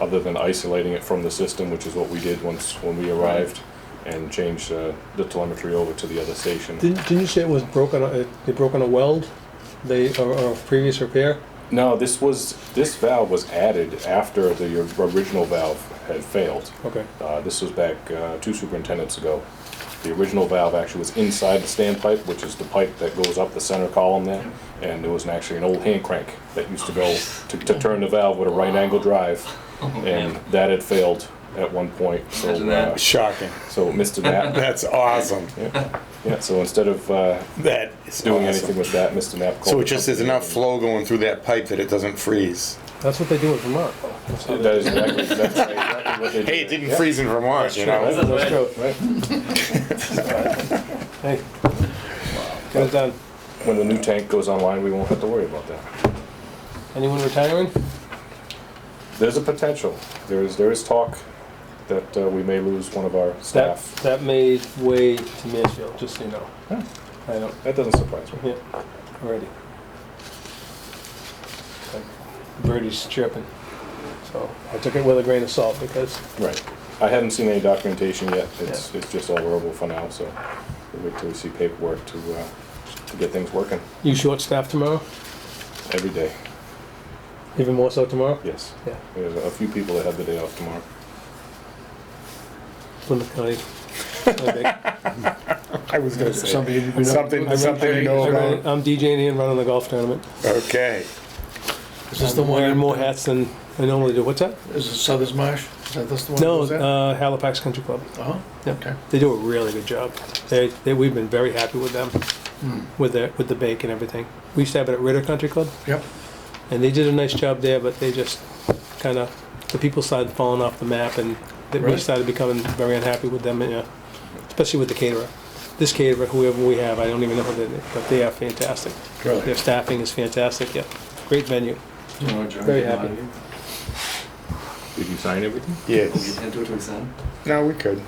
Other than isolating it from the system, which is what we did when we arrived, and changed the telemetry over to the other station. Didn't you say it was broken, they broke on a weld, or a previous repair? No, this valve was added after the original valve had failed. Okay. This was back 2 superintendents ago. The original valve actually was inside the standpipe, which is the pipe that goes up the center column there. And there was actually an old hand crank that used to go to turn the valve with a right angle drive. And that had failed at one point. So, Imagine that. Shocking. so Mr. Knapp, That's awesome. yeah, so instead of That is doing awesome. anything with that, Mr. Knapp called. So the it just there's company enough flow going through that pipe that it doesn't freeze. That's what they do in Vermont. That's how and- they- That is exactly, that's exactly what they did. Hey, it didn't Yeah. freeze in Vermont, you know? That's true. Right. Hey, get it done. When the new tank goes online, we won't have to worry about that. Anyone retiring? There's a potential. There is talk that we may lose one of our staff. That made way to Mansfield, just so you know. Yeah. I don't, That doesn't surprise me. yeah, already. Like, Birdie's chirping. So I took it with a grain of salt because Right. I hadn't seen any documentation yet. It's just all verbal for now, so we'll wait till we see paperwork to get things working you short-staffed tomorrow, every day. even more so tomorrow? Yes. Yeah. There's a few people that have the day off tomorrow. Plymouth County. I was gonna say. Somebody you know- Something to know about. I'm DJing and running the golf tournament. Okay. Is this the I'm one? wearing more hats than I normally do. What's that? Is it Southers Marsh? Is that this the one? No, Was that? Halifax Country Club. Uh-huh, Yeah. okay. They do a really good job. We've been very happy with them, with the bake and everything. We used to have it at Ritter Country Club, Yep. and they did a nice job there, but they just kind of, the people started falling off the map, and we Really? started becoming very unhappy with them, yeah. Especially with the caterer. This caterer, whoever we have, I don't even know who they are, but they are fantastic. Really? Their staffing is fantastic, yeah. Great venue. Do you want to adjourn? Very Get happy. out of here? Did you sign everything? We Yes. can do it to extend. No, we could.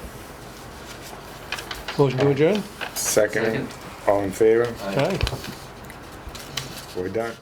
Motion to adjourn? Second. Second. All in favor? Aye. Aye. We're done.